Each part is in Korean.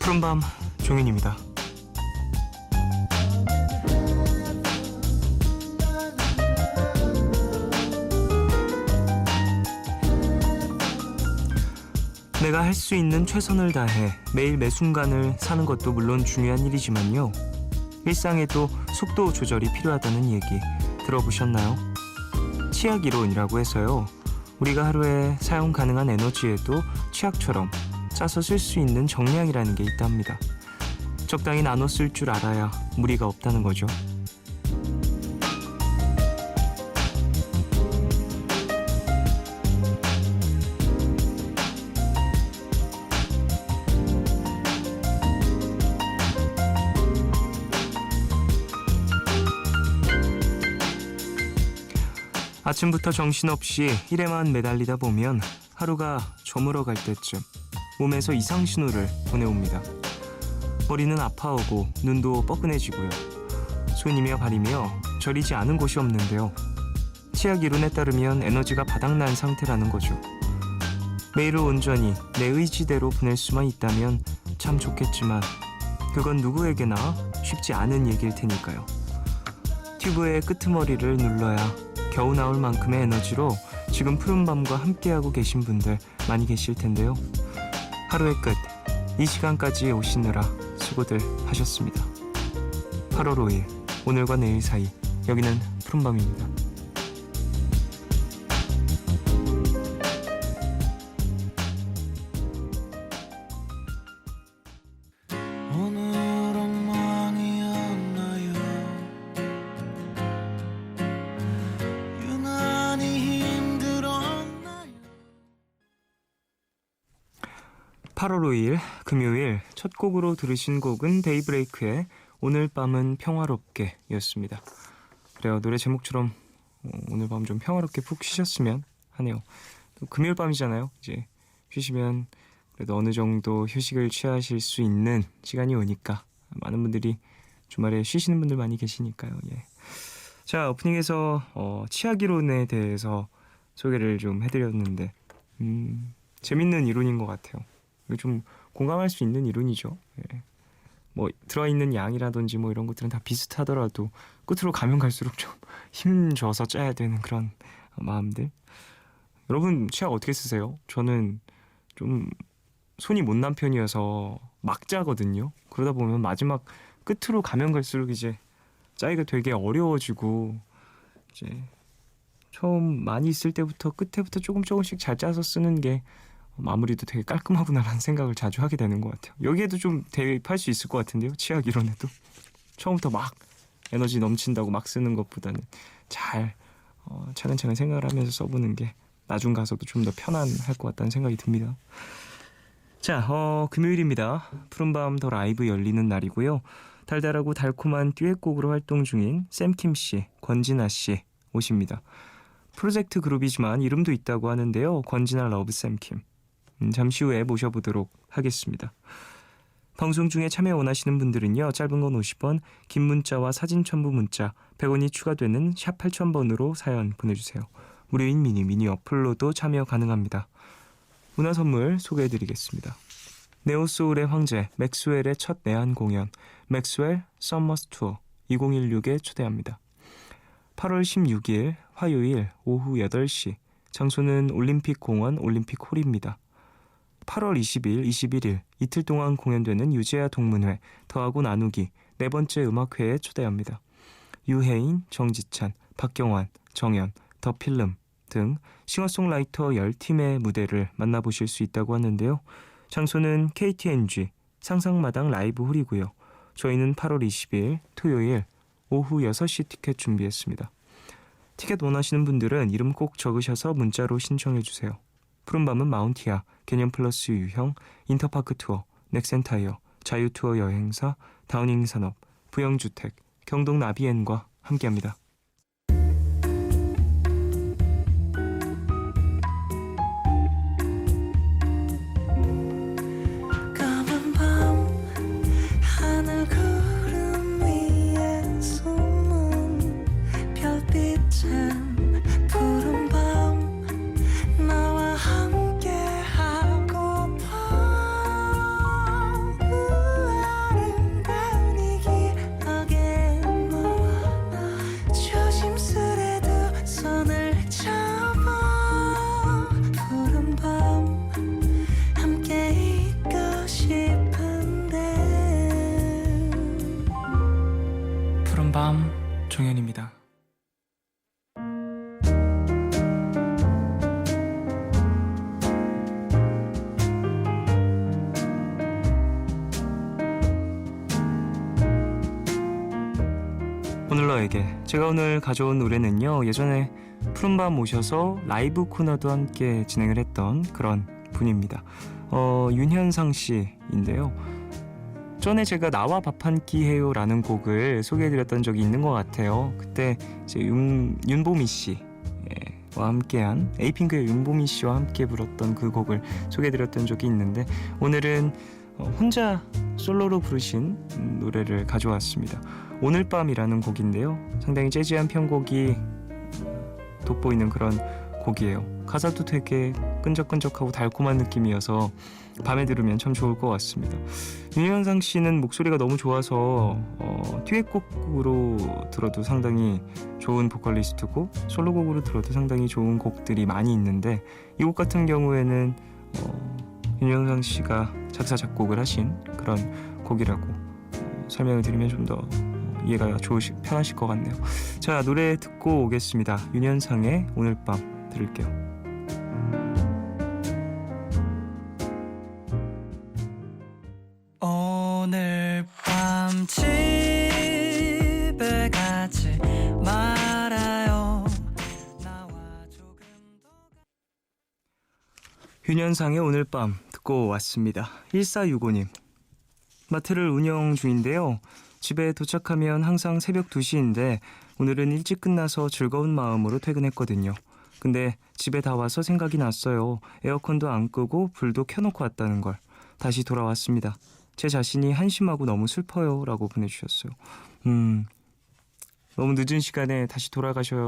푸른밤 종현입니다. 내가 할 수 있는 최선을 다해 매일 매 순간을 사는 것도 물론 중요한 일이지만요. 일상에도 속도 조절이 필요하다는 얘기 들어보셨나요? 치약 이론이라고 해서요. 우리가 하루에 사용 가능한 에너지에도 치약처럼 짜서 쓸 수 있는 정량이라는 게 있답니다. 적당히 나눠 쓸 줄 알아야 무리가 없다는 거죠. 아침부터 정신없이 일에만 매달리다 보면 하루가 저물어갈 때쯤 몸에서 이상 신호를 보내옵니다. 머리는 아파오고 눈도 뻐근해지고요. 손이며 발이며 저리지 않은 곳이 없는데요. 치약 이론에 따르면 에너지가 바닥난 상태라는 거죠. 매일을 온전히 내 의지대로 보낼 수만 있다면 참 좋겠지만 그건 누구에게나 쉽지 않은 얘기일 테니까요. 튜브의 끄트머리를 눌러야 겨우 나올 만큼의 에너지로 지금 푸른밤과 함께하고 계신 분들 많이 계실 텐데요. 하루의 끝, 이 시간까지 오시느라 수고들 하셨습니다. 8월 5일, 오늘과 내일 사이, 여기는 푸른밤입니다. 오늘은 많이 왔나요? 유난히 힘들었나요? 8월 5일 금요일 첫 곡으로 들으신 곡은 데이브레이크의 오늘 밤은 평화롭게 였습니다. 그래요. 노래 제목처럼 오늘 밤 좀 평화롭게 푹 쉬셨으면 하네요. 또 금요일 밤이잖아요. 이제 쉬시면 그래도 어느 정도 휴식을 취하실 수 있는 시간이 오니까 많은 분들이 주말에 쉬시는 분들 많이 계시니까요. 예. 자, 오프닝에서 치약 이론에 대해서 소개를 좀 해드렸는데 재밌는 이론인 것 같아요. 좀 공감할 수 있는 이론이죠. 예. 뭐 들어있는 양이라든지 뭐 이런 것들은 다 비슷하더라도 끝으로 가면 갈수록 좀 힘줘서 짜야 되는 그런 마음들. 여러분 치약 어떻게 쓰세요? 저는 좀 손이 못난 편이어서 막 짜거든요. 그러다 보면 마지막 끝으로 가면 갈수록 이제 짜기가 되게 어려워지고 이제 처음 많이 쓸 때부터 끝에부터 조금씩 잘 짜서 쓰는 게 마무리도 되게 깔끔하구나라는 생각을 자주 하게 되는 것 같아요. 여기에도 좀 대입할 수 있을 것 같은데요. 치약 이론에도 처음부터 막 에너지 넘친다고 막 쓰는 것보다는 잘 차근차근 생각을 하면서 써보는 게 나중 가서도 좀 더 편안할 것 같다는 생각이 듭니다. 자, 금요일입니다. 푸른밤 더 라이브 열리는 날이고요. 달달하고 달콤한 듀엣곡으로 활동 중인 샘킴씨, 권진아씨 오십니다. 프로젝트 그룹이지만 이름도 있다고 하는데요. 권진아 러브 샘킴. 잠시 후에 모셔보도록 하겠습니다. 방송 중에 참여 원하시는 분들은요. 짧은 건 50원, 긴 문자와 사진 첨부 문자 100원이 추가되는 샵 8000번으로 사연 보내주세요. 무료인 미니 어플로도 참여 가능합니다. 문화 선물 소개해드리겠습니다. 네오소울의 황제 맥스웰의 첫 내한 공연 맥스웰 서머스 투어 2016에 초대합니다. 8월 16일 화요일 오후 8시 장소는 올림픽공원 올림픽홀입니다. 8월 20일, 21일 이틀 동안 공연되는 유재하 동문회 더하고 나누기 네 번째 음악회에 초대합니다. 유혜인, 정지찬, 박경환, 정연, 더필름 등 싱어송라이터 10팀의 무대를 만나보실 수 있다고 하는데요. 장소는 KTNG 상상마당 라이브 홀이고요. 저희는 8월 20일 토요일 오후 6시 티켓 준비했습니다. 티켓 원하시는 분들은 이름 꼭 적으셔서 문자로 신청해주세요. 푸른밤은 마운티아, 개념플러스 유형, 인터파크 투어, 넥센타이어, 자유투어 여행사, 다우닝 산업, 부영주택, 경동 나비엔과 함께합니다. 까만 밤 하늘 구름 위에 숨은 별빛은 푸른 밤 나와 함께 하고파 널러에게. 제가 오늘 가져온 노래는요, 예전에 푸른밤 모셔서 라이브 코너도 함께 진행을 했던 그런 분입니다. 윤현상 씨인데요. 전에 제가 나와 밥 한 끼 해요라는 곡을 소개해드렸던 적이 있는 것 같아요. 그때 이제 윤보미 씨와 함께한 에이핑크의 윤보미 씨와 함께 불렀던 그 곡을 소개해드렸던 적이 있는데, 오늘은 혼자 솔로로 부르신 노래를 가져왔습니다. 오늘 밤이라는 곡인데요, 상당히 재즈한 편곡이 돋보이는 그런 곡이에요. 가사도 되게 끈적끈적하고 달콤한 느낌이어서 밤에 들으면 참 좋을 것 같습니다. 윤현상 씨는 목소리가 너무 좋아서 듀엣곡으로 들어도 상당히 좋은 보컬리스트고, 솔로곡으로 들어도 상당히 좋은 곡들이 많이 있는데, 이 곡 같은 경우에는 윤현상 씨가 작사 작곡을 하신 그런 곡이라고 설명을 드리면 좀 더 이해가 편하실 것 같네요. 자, 노래 듣고 오겠습니다. 윤현상의 오늘 밤 들을게요. 오늘 밤 집에 가지 말아요. 나와 조금 더. 윤현상의 오늘 밤 듣고 왔습니다. 1465님. 마트를 운영 중인데요. 집에 도착하면 항상 새벽 2시인데 오늘은 일찍 끝나서 즐거운 마음으로 퇴근했거든요. 근데 집에 다 와서 생각이 났어요. 에어컨도 안 끄고 불도 켜놓고 왔다는 걸. 다시 돌아왔습니다. 제 자신이 한심하고 너무 슬퍼요 라고 보내주셨어요. 너무 늦은 시간에 다시 돌아가셔야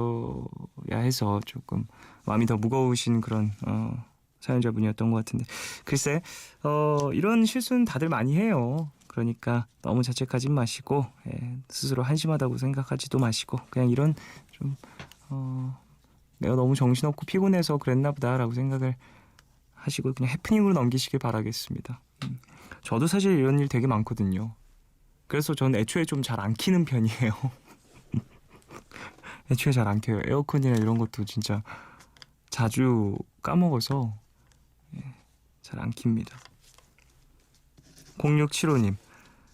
해서 조금 마음이 더 무거우신 그런 사연자분이었던 것 같은데, 글쎄 이런 실수는 다들 많이 해요. 그러니까 너무 자책하지 마시고, 스스로 한심하다고 생각하지도 마시고, 그냥 이런 좀 내가 너무 정신없고 피곤해서 그랬나 보다라고 생각을 하시고 그냥 해프닝으로 넘기시길 바라겠습니다. 저도 사실 이런 일 되게 많거든요. 그래서 저는 애초에 좀 잘 안 키는 편이에요. 애초에 잘 안 켜요. 에어컨이나 이런 것도 진짜 자주 까먹어서 잘 안 킵니다. 0675님.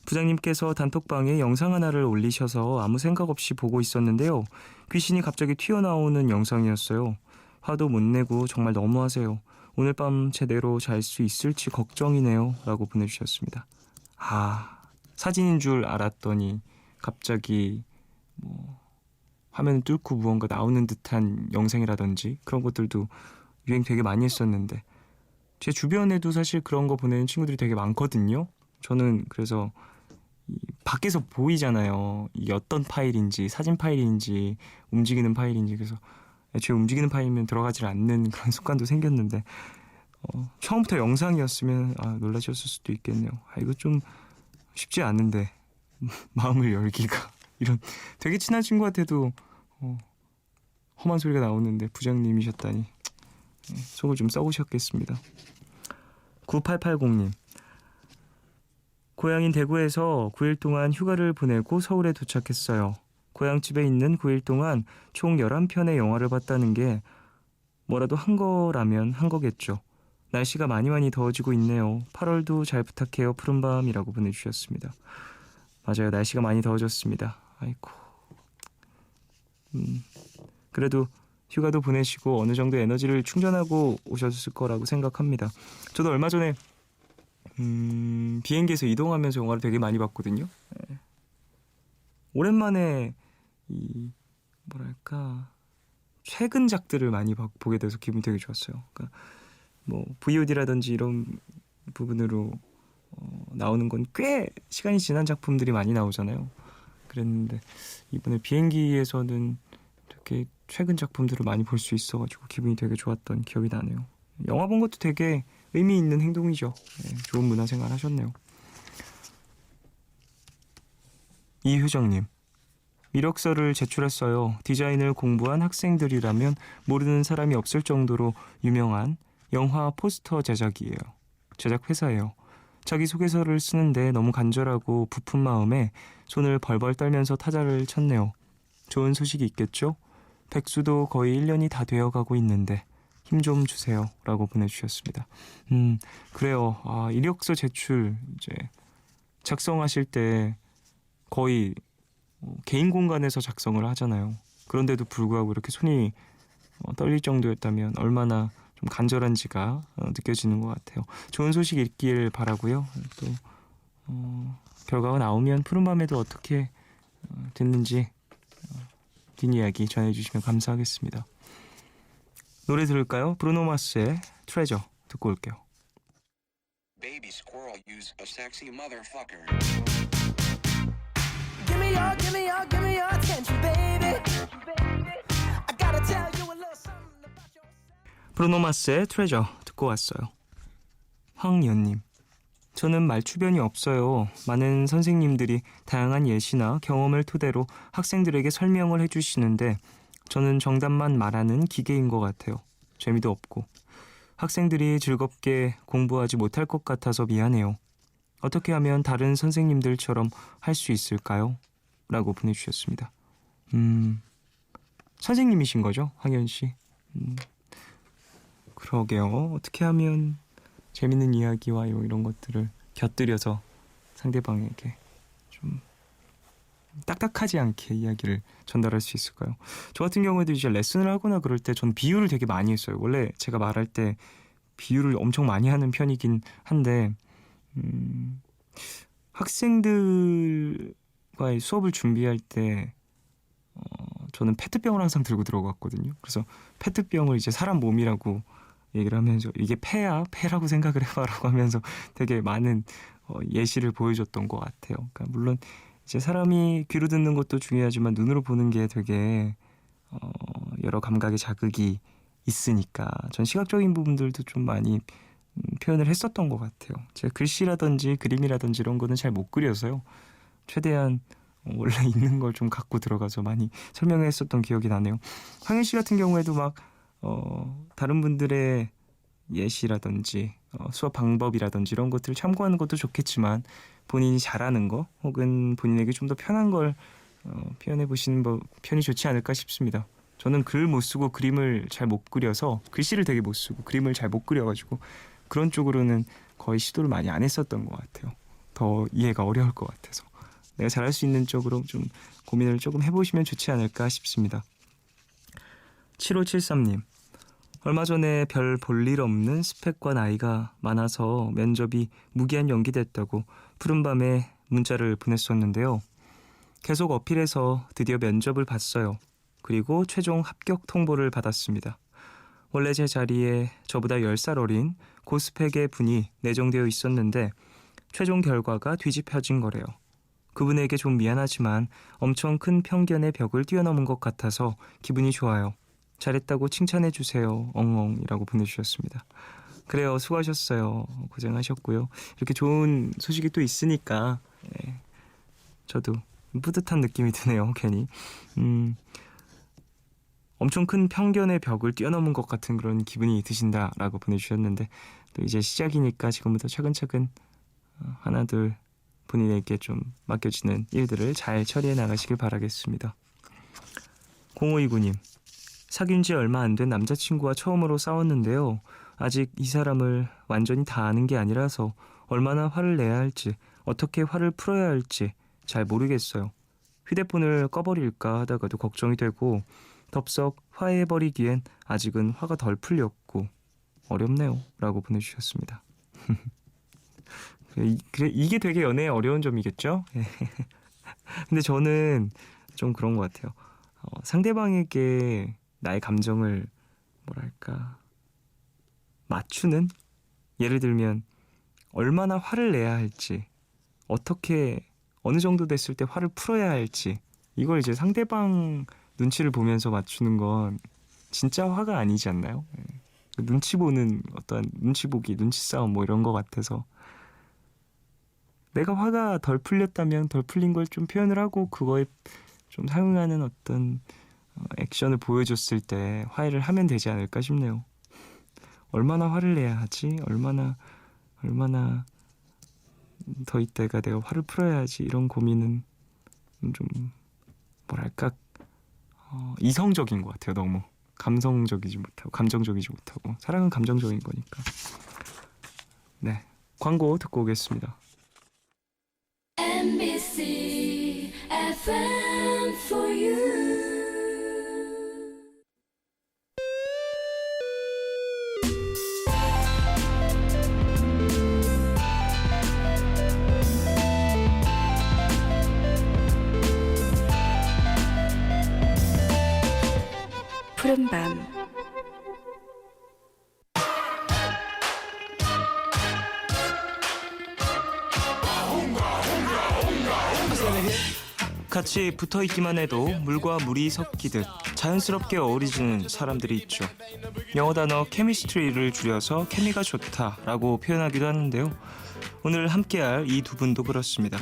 부장님께서 단톡방에 영상 하나를 올리셔서 아무 생각 없이 보고 있었는데요. 귀신이 갑자기 튀어나오는 영상이었어요. 화도 못 내고 정말 너무하세요. 오늘 밤 제대로 잘 수 있을지 걱정이네요 라고 보내주셨습니다. 사진인 줄 알았더니 갑자기 화면을 뚫고 무언가 나오는 듯한 영상이라든지 그런 것들도 유행 되게 많이 했었는데, 제 주변에도 사실 그런 거 보내는 친구들이 되게 많거든요. 저는 그래서 밖에서 보이잖아요. 이게 어떤 파일인지, 사진 파일인지 움직이는 파일인지. 그래서 애초에 움직이는 파일이면 들어가질 않는 그런 습관도 생겼는데, 처음부터 영상이었으면 놀라셨을 수도 있겠네요. 이거 좀 쉽지 않은데 마음을 열기가. 이런 되게 친한 친구한테도 험한 소리가 나오는데 부장님이셨다니 속을 좀 썩으셨겠습니다. 9880님. 고향인 대구에서 9일 동안 휴가를 보내고 서울에 도착했어요. 고향집에 있는 9일 동안 총 11편의 영화를 봤다는 게 뭐라도 한 거라면 한 거겠죠. 날씨가 많이 더워지고 있네요. 8월도 잘 부탁해요. 푸른밤이라고 보내주셨습니다. 맞아요. 날씨가 많이 더워졌습니다. 아이고. 그래도 휴가도 보내시고 어느 정도 에너지를 충전하고 오셨을 거라고 생각합니다. 저도 얼마 전에 비행기에서 이동하면서 영화를 되게 많이 봤거든요. 오랜만에 최근작들을 많이 보게 돼서 기분이 되게 좋았어요. 그러니까 VOD라든지 이런 부분으로 나오는 건 꽤 시간이 지난 작품들이 많이 나오잖아요. 그랬는데 이번에 비행기에서는 이렇게 최근 작품들을 많이 볼 수 있어가지고 기분이 되게 좋았던 기억이 나네요. 영화 본 것도 되게 의미 있는 행동이죠. 좋은 문화생활 하셨네요. 이효정님. 이력서를 제출했어요. 디자인을 공부한 학생들이라면 모르는 사람이 없을 정도로 유명한 영화 포스터 제작 회사예요. 자기소개서를 쓰는데 너무 간절하고 부푼 마음에 손을 벌벌 떨면서 타자를 쳤네요. 좋은 소식이 있겠죠? 백수도 거의 1년이 다 되어가고 있는데 힘 좀 주세요 라고 보내주셨습니다. 그래요. 이력서 제출 이제 작성하실 때 거의 개인 공간에서 작성을 하잖아요. 그런데도 불구하고 이렇게 손이 떨릴 정도였다면 얼마나 좀 간절한지가 느껴지는 것 같아요. 좋은 소식 있길 바라고요. 또 결과가 나오면 푸른밤에도 어떻게 됐는지 뒷이야기 전해주시면 감사하겠습니다. 노래 들을까요? 브루노 마스의 트레저 듣고 올게요. Baby squirrel, use a sexy motherfucker. Give me your attention, baby. I gotta tell you a little something about yourself. 브루노 마스의 트레저 듣고 왔어요. 황연님, 저는 말주변이 없어요. 많은 선생님들이 다양한 예시나 경험을 토대로 학생들에게 설명을 해주시는데 저는 정답만 말하는 기계인 것 같아요. 재미도 없고 학생들이 즐겁게 공부하지 못할 것 같아서 미안해요. 어떻게 하면 다른 선생님들처럼 할 수 있을까요? 라고 보내주셨습니다. 선생님이신 거죠? 황현 씨? 그러게요. 어떻게 하면 재밌는 이야기와 이런 것들을 곁들여서 상대방에게 좀 딱딱하지 않게 이야기를 전달할 수 있을까요? 저 같은 경우에도 이제 레슨을 하거나 그럴 때 전 비유를 되게 많이 했어요. 원래 제가 말할 때 비유를 엄청 많이 하는 편이긴 한데 학생들과의 수업을 준비할 때 저는 페트병을 항상 들고 들어갔거든요. 그래서 페트병을 이제 사람 몸이라고 얘기를 하면서 이게 폐라고 생각을 해봐라고 하면서 되게 많은 예시를 보여줬던 것 같아요. 그러니까 물론 이제 사람이 귀로 듣는 것도 중요하지만 눈으로 보는 게 되게 여러 감각의 자극이 있으니까 전 시각적인 부분들도 좀 많이 표현을 했었던 것 같아요. 제가 글씨라든지 그림이라든지 이런 거는 잘 못 그려서요. 최대한 원래 있는 걸 좀 갖고 들어가서 많이 설명했었던 기억이 나네요. 황현 씨 같은 경우에도 막 다른 분들의 예시라든지 수업 방법이라든지 이런 것들을 참고하는 것도 좋겠지만 본인이 잘하는 거 혹은 본인에게 좀 더 편한 걸 표현해 보시는 편이 좋지 않을까 싶습니다. 저는 글 못 쓰고 그림을 잘 못 그려서 글씨를 되게 못 쓰고 그림을 잘 못 그려가지고 그런 쪽으로는 거의 시도를 많이 안 했었던 것 같아요. 더 이해가 어려울 것 같아서 내가 잘할 수 있는 쪽으로 좀 고민을 조금 해보시면 좋지 않을까 싶습니다. 7573님, 얼마 전에 별 볼 일 없는 스펙과 나이가 많아서 면접이 무기한 연기됐다고 푸른밤에 문자를 보냈었는데요. 계속 어필해서 드디어 면접을 봤어요. 그리고 최종 합격 통보를 받았습니다. 원래 제 자리에 저보다 10살 어린 고스펙의 분이 내정되어 있었는데 최종 결과가 뒤집혀진 거래요. 그분에게 좀 미안하지만 엄청 큰 편견의 벽을 뛰어넘은 것 같아서 기분이 좋아요. 잘했다고 칭찬해주세요. 엉엉이라고 보내주셨습니다. 그래요. 수고하셨어요. 고생하셨고요. 이렇게 좋은 소식이 또 있으니까 저도 뿌듯한 느낌이 드네요. 괜히 엄청 큰 편견의 벽을 뛰어넘은 것 같은 그런 기분이 드신다라고 보내주셨는데 또 이제 시작이니까 지금부터 차근차근 하나둘 본인에게 좀 맡겨지는 일들을 잘 처리해 나가시길 바라겠습니다. 0529님, 사귄 지 얼마 안 된 남자친구와 처음으로 싸웠는데요. 아직 이 사람을 완전히 다 아는 게 아니라서 얼마나 화를 내야 할지 어떻게 화를 풀어야 할지 잘 모르겠어요. 휴대폰을 꺼버릴까 하다가도 걱정이 되고 덥석 화해해버리기엔 아직은 화가 덜 풀렸고 어렵네요 라고 보내주셨습니다. 그래, 이게 되게 연애의 어려운 점이겠죠? 근데 저는 좀 그런 것 같아요. 상대방에게 나의 감정을 뭐랄까 맞추는? 예를 들면 얼마나 화를 내야 할지 어떻게 어느 정도 됐을 때 화를 풀어야 할지 이걸 이제 상대방 눈치를 보면서 맞추는 건 진짜 화가 아니지 않나요? 눈치 보는 어떤 눈치 보기, 눈치 싸움 뭐 이런 것 같아서 내가 화가 덜 풀렸다면 덜 풀린 걸 좀 표현을 하고 그거에 좀 상응하는 어떤 액션을 보여줬을 때 화해를 하면 되지 않을까 싶네요. 얼마나 화를 내야 하지? 얼마나 더 이때가 내가 화를 풀어야 하지? 이런 고민은 좀 뭐랄까 이성적인 것 같아요. 너무 감성적이지 못하고 감정적이지 못하고 사랑은 감정적인 거니까. 네, 광고 듣고 오겠습니다. MBC FM fan for you. 푸른밤 같이 붙어 있기만 해도 물과 물이 섞이듯 자연스럽게 어우러지는 사람들이 있죠. 영어 단어 케미스트리를 줄여서 케미가 좋다라고 표현하기도 하는데요. 오늘 함께할 이 두 분도 그렇습니다.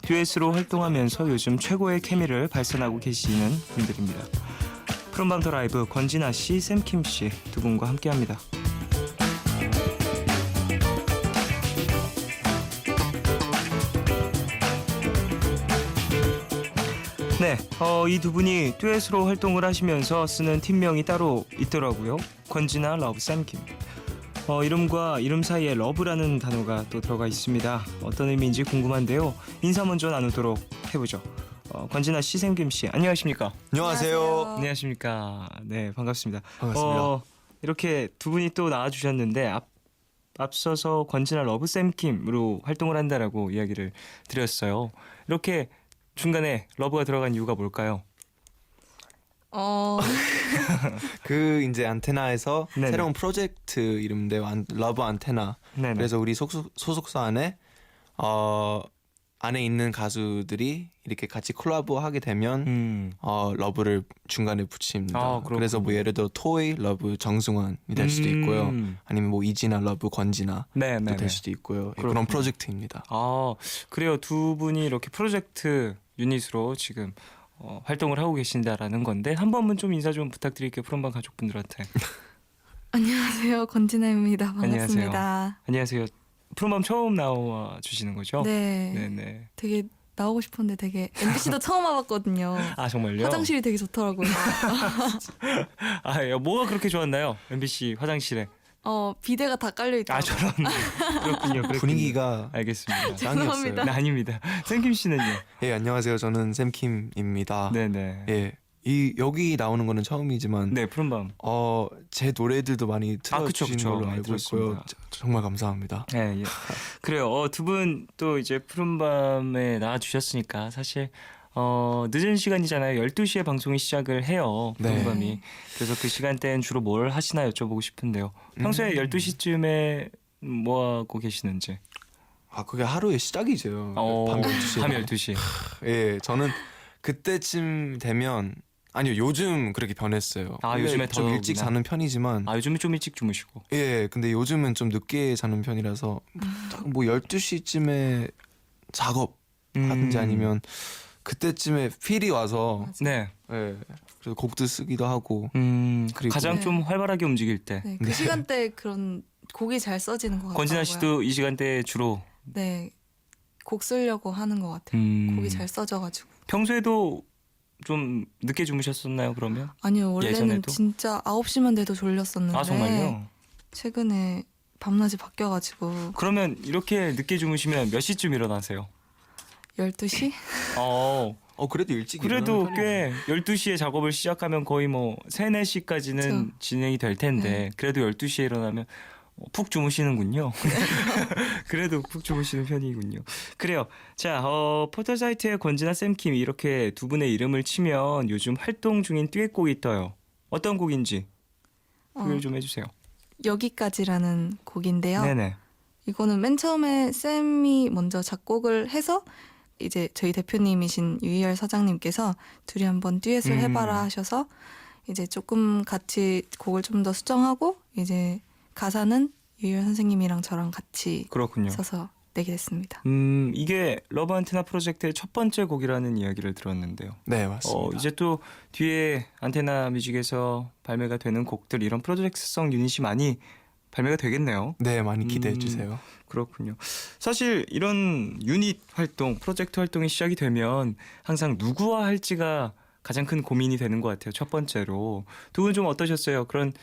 듀엣으로 활동하면서 요즘 최고의 케미를 발산하고 계시는 분들입니다. 푸른밤 더 라이브 권진아 씨, 샘킴 씨 두 분과 함께합니다. 네, 이 두 분이 듀엣으로 활동을 하시면서 쓰는 팀명이 따로 있더라고요. 권진아, 러브, 샘킴. 이름과 이름 사이에 러브라는 단어가 또 들어가 있습니다. 어떤 의미인지 궁금한데요. 인사 먼저 나누도록 해보죠. 권진아 씨, 샘김 씨, 안녕하십니까? 안녕하세요. 안녕하십니까? 네, 반갑습니다. 반갑습니다. 이렇게 두 분이 또 나와주셨는데 앞서서 권진아, 러브, 샘킴으로 활동을 한다라고 이야기를 드렸어요. 이렇게 중간에 러브가 들어간 이유가 뭘까요? 그 이제 안테나에서 네네. 새로운 프로젝트 이름인데요. 러브 안테나. 네네. 그래서 우리 소속사 안에 안에 있는 가수들이 이렇게 같이 콜라보하게 되면 러브를 중간에 붙입니다. 아, 그렇군요. 그래서 뭐 예를 들어 토이 러브 정승환이 될 수도 있고요. 아니면 뭐 이진아 러브 권진아 네네. 될 수도 있고요. 그렇군요. 그런 프로젝트입니다. 아, 그래요. 두 분이 이렇게 프로젝트 유닛으로 지금 활동을 하고 계신다라는 건데 한 번만 좀 인사 좀 부탁드릴게요. 푸른밤 가족분들한테. 안녕하세요 권진아입니다. 반갑습니다. 안녕하세요. 푸른밤 처음 나와 주시는 거죠? 네, 네네. 되게 나오고 싶었는데 되게 MBC도 처음 와봤거든요. 아, 정말요? 화장실이 되게 좋더라고요. 아, 뭐가 그렇게 좋았나요? MBC 화장실에. 비데가 다 깔려 아, 있더라고요. 저런. 그렇군요. 분위기가 알겠습니다. 죄송합니다. 네, 아닙니다. 샘김 씨는요? 예, 안녕하세요. 저는 샘킴입니다. 네네. 예. 여기 나오는 거는 처음이지만 네, 푸른밤. 제 노래들도 많이 틀어주신 그쵸. 걸로 많이 알고 있고요. 들었습니다. 정말 감사합니다. 네, 예. 그래요. 두 분 또 이제 푸른밤에 나와주셨으니까 사실 늦은 시간이잖아요. 12시에 방송이 시작을 해요. 네. 푸른밤이. 그래서 그 시간대엔 주로 뭘 하시나 여쭤보고 싶은데요. 평소에 12시쯤에 뭐 하고 계시는지. 그게 하루의 시작이죠. 밤 12시에. 밤 12시. 예, 저는 그때쯤 되면 아니요, 요즘 그렇게 변했어요. 아, 원래 요즘에 좀 일찍 더욱이나? 자는 편이지만 요즘에 좀 일찍 주무시고. 예, 근데 요즘은 좀 늦게 자는 편이라서 뭐 12시쯤에 작업하든지 아니면 그때쯤에 필이 와서 네. 예, 그래서 곡도 쓰기도 하고 그리고- 가장 네. 좀 활발하게 움직일 때. 네, 그 시간대 그런 곡이 잘 써지는 것 같아요. 권진아 씨도 이 시간대에 주로 네, 곡 쓰려고 하는 것 같아요. 곡이 잘 써져가지고. 평소에도 좀 늦게 주무셨었나요, 그러면? 아니요, 원래는 예전에도? 진짜 9시만 돼도 졸렸었는데 아, 정말요? 최근에 밤낮이 바뀌어가지고 그러면 이렇게 늦게 주무시면 몇 시쯤 일어나세요? 12시? 그래도 일찍 그래도 일어나는 편이에요. 꽤 12시에 작업을 시작하면 거의 뭐 3, 4시까지는 그쵸. 진행이 될 텐데 네. 그래도 12시에 일어나면 푹 주무시는군요. 그래도 푹 주무시는 편이군요. 그래요. 자, 포털 사이트에 권진아, 샘킴이 이렇게 두 분의 이름을 치면 요즘 활동 중인 듀엣곡이 떠요. 어떤 곡인지 소개를 좀 해주세요. 여기까지라는 곡인데요. 네네. 이거는 맨 처음에 쌤이 먼저 작곡을 해서 이제 저희 대표님이신 유희열 사장님께서 둘이 한번 듀엣을 해봐라 하셔서 이제 조금 같이 곡을 좀 더 수정하고 이제 가사는 유희열 선생님이랑 저랑 같이 그렇군요. 써서 내게 됐습니다. 이게 러브 안테나 프로젝트의 첫 번째 곡이라는 이야기를 들었는데요. 네, 맞습니다. 이제 또 뒤에 안테나 뮤직에서 발매가 되는 곡들 이런 프로젝트성 유닛이 많이 발매가 되겠네요. 네, 많이 기대해 주세요. 그렇군요. 사실 이런 유닛 활동, 프로젝트 활동이 시작이 되면 항상 누구와 할지가 가장 큰 고민이 되는 것 같아요. 첫 번째로. 두 분 좀 어떠셨어요? 그런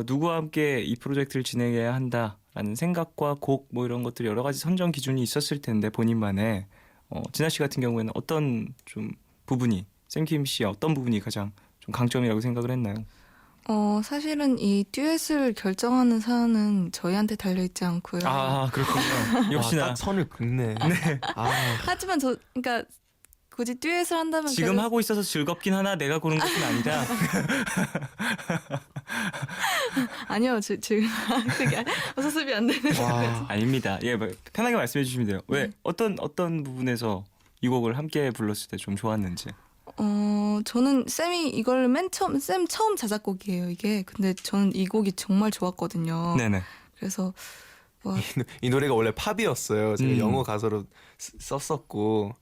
누구와 함께 이 프로젝트를 진행해야 한다라는 생각과 곡 뭐 이런 것들 여러 가지 선정 기준이 있었을 텐데 본인만의 진아 씨 같은 경우에는 어떤 좀 부분이 샘킴 씨의 어떤 부분이 가장 좀 강점이라고 생각을 했나요? 사실은 이 듀엣을 결정하는 사안은 저희한테 달려있지 않고요. 아 그렇군요. 역시나 딱 선을 긋네. 네. 아, 하지만 그러니까 굳이 듀엣을 한다면 지금 그래도- 하고 있어서 즐겁긴 하나 내가 고른 것은 아니다. 아니요, 지금 그게 수습이 안 되는. 와. 아닙니다. 예, 편하게 말씀해 주시면 돼요. 왜 어떤 부분에서 이 곡을 함께 불렀을 때 좀 좋았는지. 저는 쌤이 이걸 쌤 처음 자작곡이에요, 이게. 근데 저는 이 곡이 정말 좋았거든요. 네네. 그래서 와, 이 노래가 원래 팝이었어요. 제가 음. 영어 가사로 썼었고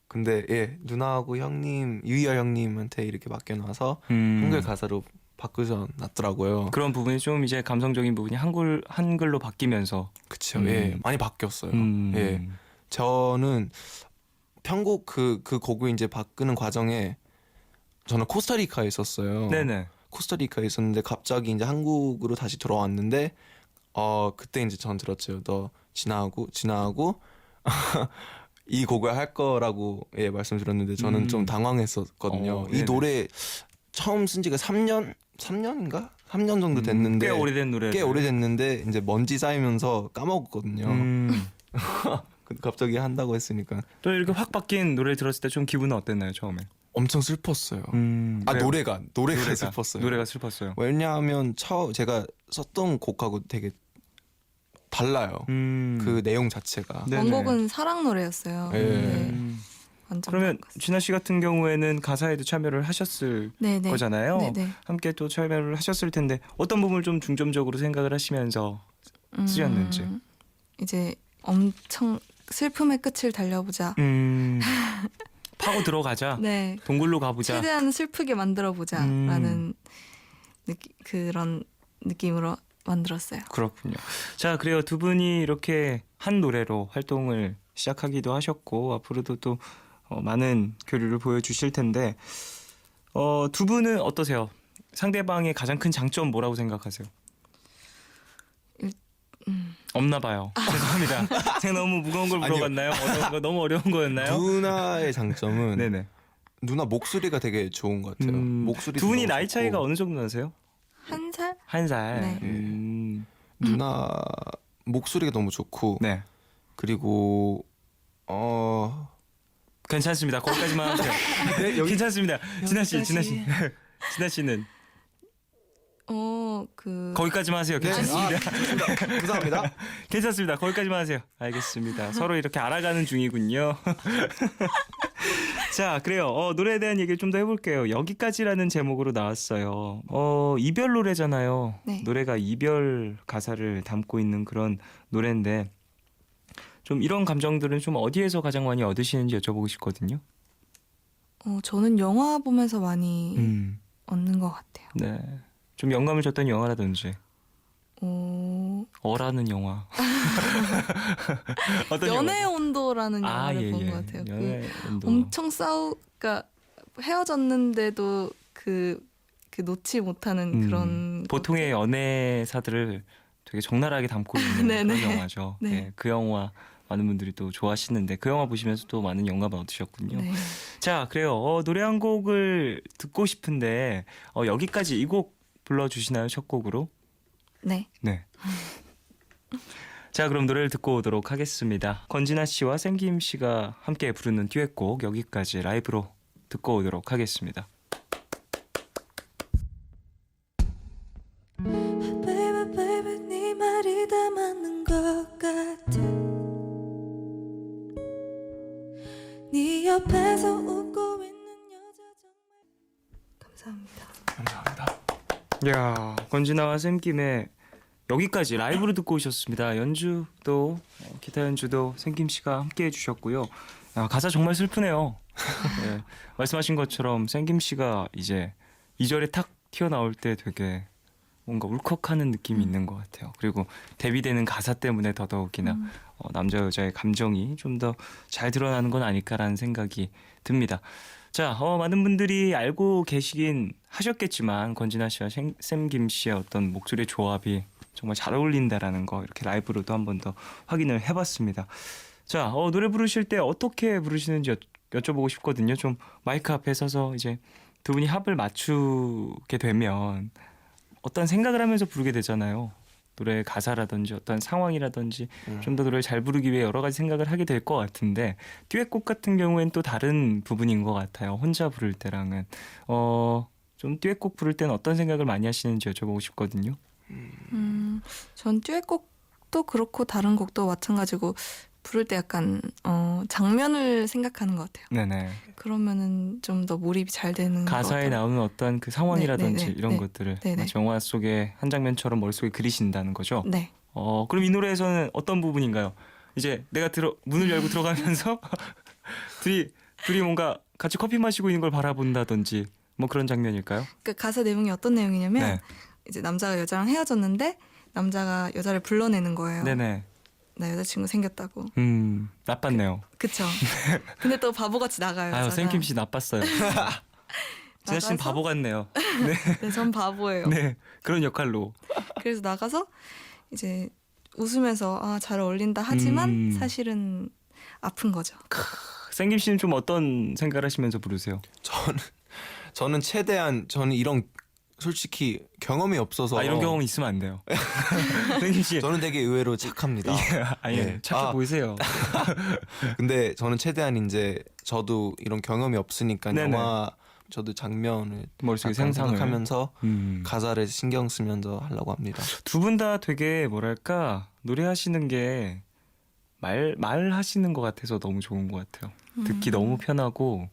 근데 예 누나하고 형님 유희열 형님한테 이렇게 맡겨놔서 한글 가사로 바꾸져 놨더라고요. 그런 부분이 좀 이제 감성적인 부분이 한글로 바뀌면서 그쵸. 예 많이 바뀌었어요. 음. 예 저는 편곡 그 곡을 이제 바꾸는 과정에 저는 코스타리카에 있었어요. 네네. 코스타리카에 있었는데 갑자기 이제 한국으로 다시 돌아왔는데 그때 이제 전 들었죠. 너 지나하고 이 곡을 할 거라고 예 말씀드렸는데 저는 좀 당황했었거든요. 이 네네. 노래 처음 쓴 지가 3년인가? 3년 정도 됐는데 꽤 오래된 노래. 꽤 오래됐는데 이제 먼지 쌓이면서 까먹었거든요. 근데 갑자기 한다고 했으니까 또 이렇게 확 바뀐 노래를 들었을 때 좀 기분은 어땠나요 처음에? 엄청 슬펐어요. 왜요? 노래가 슬펐어요. 노래가 슬펐어요. 왜냐하면 제가 썼던 곡하고 되게 달라요. 그 내용 자체가. 네네. 원곡은 사랑 노래였어요. 예. 네, 완전 그러면 바꿨어요. 진아 씨 같은 경우에는 가사에도 참여를 하셨을 네네. 거잖아요. 네네. 함께 또 참여를 하셨을 텐데 어떤 부분을 좀 중점적으로 생각을 하시면서 쓰셨는지. 이제 엄청 슬픔의 끝을 달려보자. 파고 들어가자. 네. 동굴로 가보자. 최대한 슬프게 만들어보자라는 그런 느낌으로 만들었어요. 그렇군요. 자, 그래요. 두 분이 이렇게 한 노래로 활동을 시작하기도 하셨고 앞으로도 또 많은 교류를 보여주실 텐데 두 분은 어떠세요? 상대방의 가장 큰 장점 뭐라고 생각하세요? 없나 봐요. 죄송합니다. 제가 너무 무거운 걸 아니요. 물어봤나요? 너무 어려운 거였나요? 누나의 장점은 네네. 누나 목소리가 되게 좋은 것 같아요. 목소리 두 분이 나이 차이가 어느 정도 나세요? 1살? 한 살. 네. 누나 목소리가 너무 좋고 네. 그리고 괜찮습니다. 거기까지만 하세요. 네, 여기 괜찮습니다. 진아 씨는 거기까지만 하세요. 네, 괜찮습니다. 감사합니다. 괜찮습니다. 거기까지만 하세요. 알겠습니다. 서로 이렇게 알아가는 중이군요. 자, 그래요. 노래에 대한 얘기를 좀 더 해볼게요. 여기까지라는 제목으로 나왔어요. 이별 노래잖아요. 네. 노래가 이별 가사를 담고 있는 그런 노래인데 좀 이런 감정들은 좀 어디에서 가장 많이 얻으시는지 여쭤보고 싶거든요. 저는 영화 보면서 많이 얻는 것 같아요. 네. 좀 영감을 줬던 영화라든지 어라는 영화. 어떤 연애의 온도라는 영화를 본 것 같아요. 연애의 온도. 엄청 그러니까 헤어졌는데도 그 놓지 못하는 그런 보통의 연애사들을 되게 적나라하게 담고 있는 네네. 그런 영화죠. 네. 네, 그 영화 많은 분들이 또 좋아하시는데 그 영화 보시면서 또 많은 영감을 얻으셨군요. 네. 자, 그래요. 노래 한 곡을 듣고 싶은데 여기까지 이 곡 불러주시나요? 첫 곡으로? 네. 네. 자, 그럼 노래를 듣고 오도록 하겠습니다. 권진아 씨와 샘김 씨가 함께 부르는 듀엣곡 여기까지 라이브로 듣고 오도록 하겠습니다. Baby baby 네 말이 다 맞는 것 같아 네 옆에서 웃고 있는 여자 정말 감사합니다. 야, 권진아와 샘김의 여기까지 라이브로 듣고 오셨습니다. 연주도 기타 연주도 샘김 씨가 함께 해주셨고요. 가사 정말 슬프네요. 네, 말씀하신 것처럼 샘김 씨가 이제 2절에 탁 튀어나올 때 되게 뭔가 울컥하는 느낌이 있는 것 같아요. 그리고 대비되는 가사 때문에 더더욱이나 남자 여자의 감정이 좀 더 잘 드러나는 건 아닐까라는 생각이 듭니다. 자, 많은 분들이 알고 계시긴 하셨겠지만 권진아 씨와 샘김 씨의 어떤 목소리의 조합이 정말 잘 어울린다라는 거 이렇게 라이브로도 한 번 더 확인을 해봤습니다. 자, 노래 부르실 때 어떻게 부르시는지 여쭤보고 싶거든요. 좀 마이크 앞에 서서 이제 두 분이 합을 맞추게 되면 어떤 생각을 하면서 부르게 되잖아요. 노래 가사라든지 어떤 상황이라든지 좀 더 노래를 잘 부르기 위해 여러 가지 생각을 하게 될 것 같은데 듀엣곡 같은 경우엔 또 다른 부분인 것 같아요. 혼자 부를 때랑은 좀 듀엣곡 부를 때는 어떤 생각을 많이 하시는지 여쭤보고 싶거든요. 전 듀엣곡도 그렇고 다른 곡도 마찬가지고 부를 때 약간 장면을 생각하는 것 같아요. 네네. 그러면은 좀 더 몰입이 잘 되는 것 가사에 같아요. 나오는 어떤 그 상황이라든지 네, 이런 네, 것들을 네, 네. 마치 영화 속의 한 장면처럼 머릿속에 그리신다는 거죠. 네. 그럼 이 노래에서는 어떤 부분인가요? 이제 내가 문을 열고 들어가면서 둘이 뭔가 같이 커피 마시고 있는 걸 바라본다든지 뭐 그런 장면일까요? 그 가사 내용이 어떤 내용이냐면 네. 이제 남자가 여자랑 헤어졌는데 남자가 여자를 불러내는 거예요. 네네. 나 여자친구 생겼다고. 나빴네요. 그쵸. 근데 또 바보같이 나가요. 아유, 여자가. 생김 씨 나빴어요. 지아 씨는 나가서? 바보 같네요. 네, 전 바보예요. 네, 그런 역할로. 그래서 나가서 이제 웃으면서 잘 어울린다 하지만 사실은 아픈 거죠. 생김 씨는 좀 어떤 생각을 하시면서 부르세요? 저는 최대한 저는 이런 솔직히 경험이 없어서 이런 경험 있으면 안 돼요. 생김 씨. 저는 되게 의외로 착합니다. 아니, 예. 착해 보이세요. 근데 저는 최대한 이제 저도 이런 경험이 없으니까 네네. 영화 저도 장면을 머릿속에 약간 생상을 생각하면서 음. 가사를 신경 쓰면서 하려고 합니다. 두 분 다 되게 뭐랄까 노래하시는 게 말하시는 것 같아서 너무 좋은 것 같아요. 듣기 너무 편하고